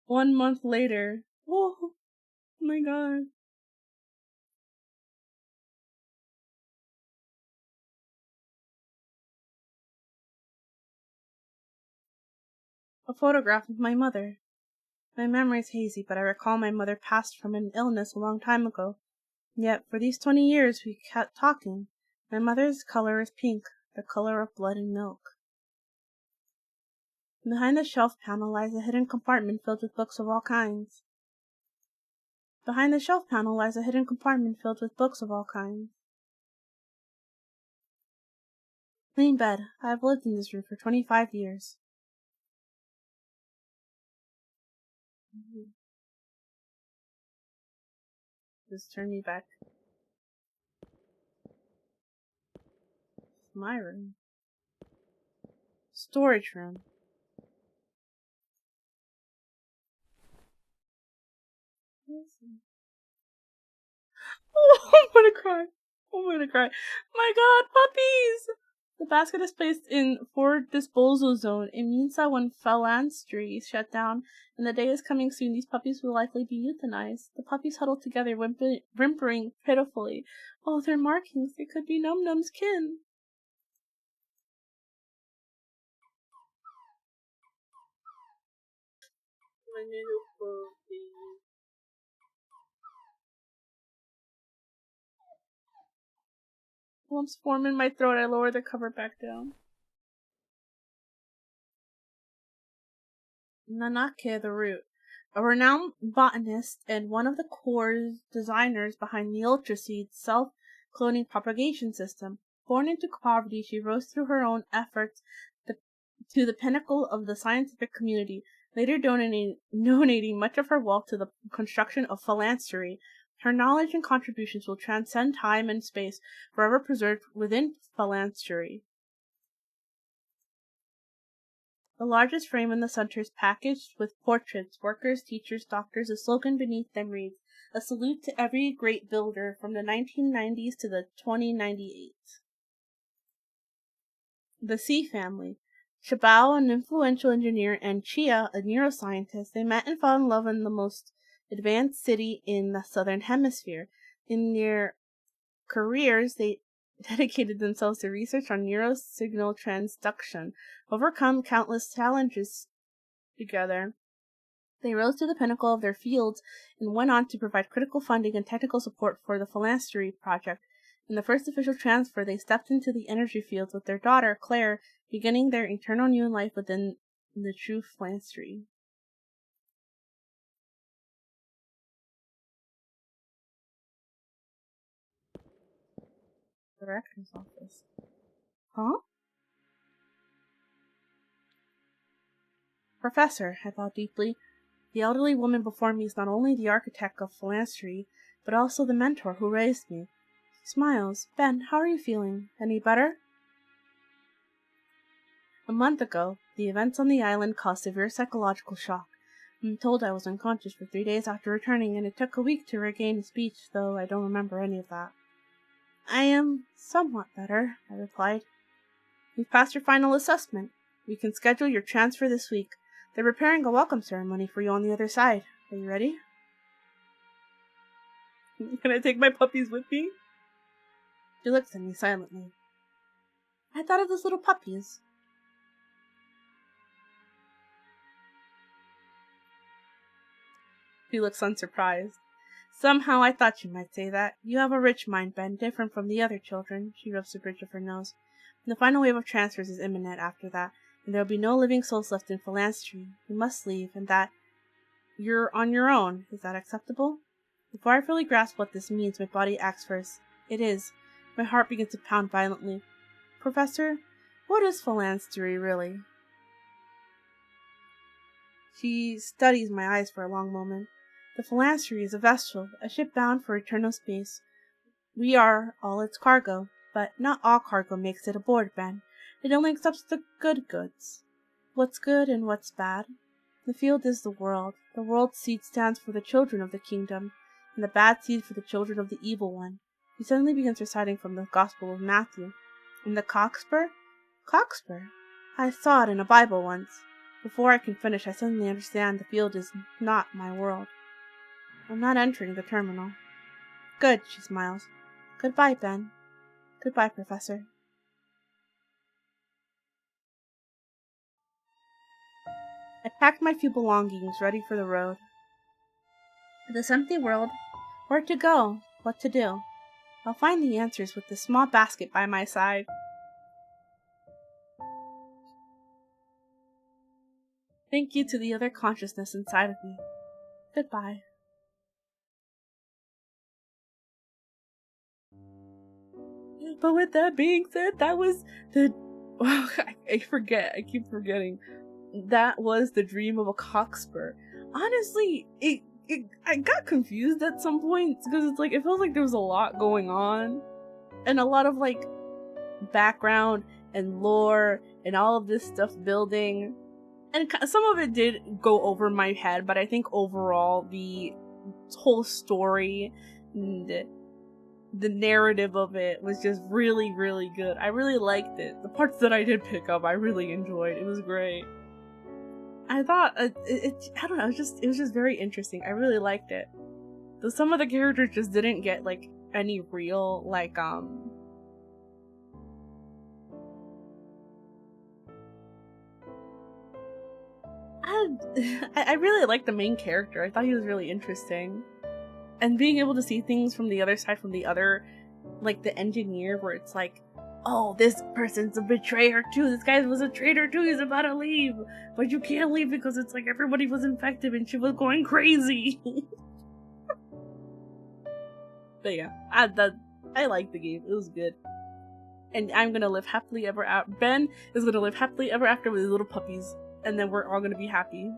1 month later. Oh my god. A photograph of my mother. My memory is hazy, but I recall my mother passed from an illness a long time ago. Yet, for these 20 years, we kept talking. My mother's color is pink, the color of blood and milk. Behind the shelf panel lies a hidden compartment filled with books of all kinds. Behind the shelf panel lies a hidden compartment filled with books of all kinds. Clean bed. I have lived in this room for 25 years. Just turn me back. My room. Storage room. Oh, I'm gonna cry. I'm gonna cry. My god, puppies! The basket is placed in for disposal zone. It means that when phalanstery is shut down and the day is coming soon, these puppies will likely be euthanized. The puppies huddle together, whimpering pitifully. Oh, their markings. They could be Num Num's kin. My little puppy. Lumps form in my throat. I lower the cover back down. Nanake the root, a renowned botanist and one of the core designers behind the Ultraseed self-cloning propagation system. Born into poverty, she rose through her own efforts to the pinnacle of the scientific community, later donating much of her wealth to the construction of phalanstery. Her knowledge and contributions will transcend time and space, forever preserved within phalanstery. The largest frame in the center is packaged with portraits, workers, teachers, doctors. The slogan beneath them reads, "A salute to every great builder from the 1990s to the 2098. The C family. Shabao, an influential engineer, and Chia, a neuroscientist, they met and fell in love in the most advanced city in the southern hemisphere. In their careers, they dedicated themselves to research on neurosignal transduction, overcome countless challenges together. They rose to the pinnacle of their fields and went on to provide critical funding and technical support for the phalanstery project. In the first official transfer, they stepped into the energy fields with their daughter, Claire, beginning their eternal new life within the true phalanstery. Director's office. Huh? Professor, I thought deeply. The elderly woman before me is not only the architect of phalanstery, but also the mentor who raised me. She smiles. Ben, how are you feeling? Any better? A month ago, the events on the island caused severe psychological shock. I'm told I was unconscious for 3 days after returning, and it took a week to regain speech, though I don't remember any of that. I am somewhat better, I replied. You've passed your final assessment. We can schedule your transfer this week. They're preparing a welcome ceremony for you on the other side. Are you ready? Can I take my puppies with me? She looks at me silently. I thought of those little puppies. She looks unsurprised. Somehow I thought you might say that. You have a rich mind, Ben, different from the other children. She rubs the bridge of her nose. The final wave of transfers is imminent after that, and there will be no living souls left in phalanstery. You must leave, and that you're on your own. Is that acceptable? Before I fully grasp what this means, my body acts first. It is. My heart begins to pound violently. Professor, what is phalanstery really? She studies my eyes for a long moment. The phalanstery is a vessel, a ship bound for eternal space. We are all its cargo, but not all cargo makes it aboard, Ben. It only accepts the good goods. What's good and what's bad? The field is the world. The world seed stands for the children of the kingdom, and the bad seed for the children of the evil one. He suddenly begins reciting from the Gospel of Matthew. And the Cockspur? Cockspur? I saw it in a Bible once. Before I can finish, I suddenly understand the field is not my world. I'm not entering the terminal. Good, she smiles. Goodbye, Ben. Goodbye, Professor. I packed my few belongings, ready for the road. To this empty world, where to go, what to do. I'll find the answers with this small basket by my side. Thank you to the other consciousness inside of me. Goodbye. But with that being said, that was the... Well, I forget. I keep forgetting. That was the dream of a Cockspur. Honestly, I got confused at some points because it's like it felt like there was a lot going on and a lot of like background and lore and all of this stuff building, and some of it did go over my head, but I think overall the whole story and the narrative of it was just really, really good. I really liked it. The parts that I did pick up, I really enjoyed. It was great. I thought I don't know, it was just very interesting. I really liked it. Though some of the characters just didn't get like any real like I really liked the main character. I thought he was really interesting. And being able to see things from the other side, from the other, like the engineer, where it's like, oh, this person's a betrayer too. This guy was a traitor too. He's about to leave. But you can't leave because it's like everybody was infected and she was going crazy. But yeah, I liked the game. It was good. And I'm gonna live happily ever after. Ben is gonna live happily ever after with his little puppies. And then we're all gonna be happy.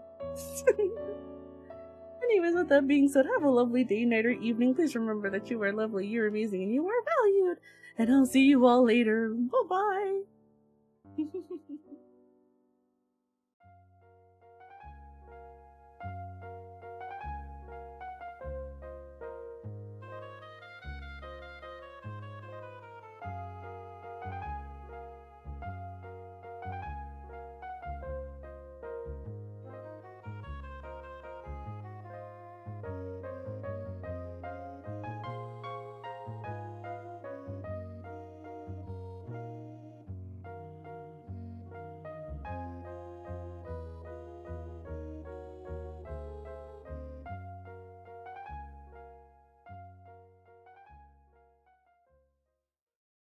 Anyways, with that being said, have a lovely day, night, or evening. Please remember that you are lovely, you're amazing, and you are valued. And I'll see you all later. Bye-bye.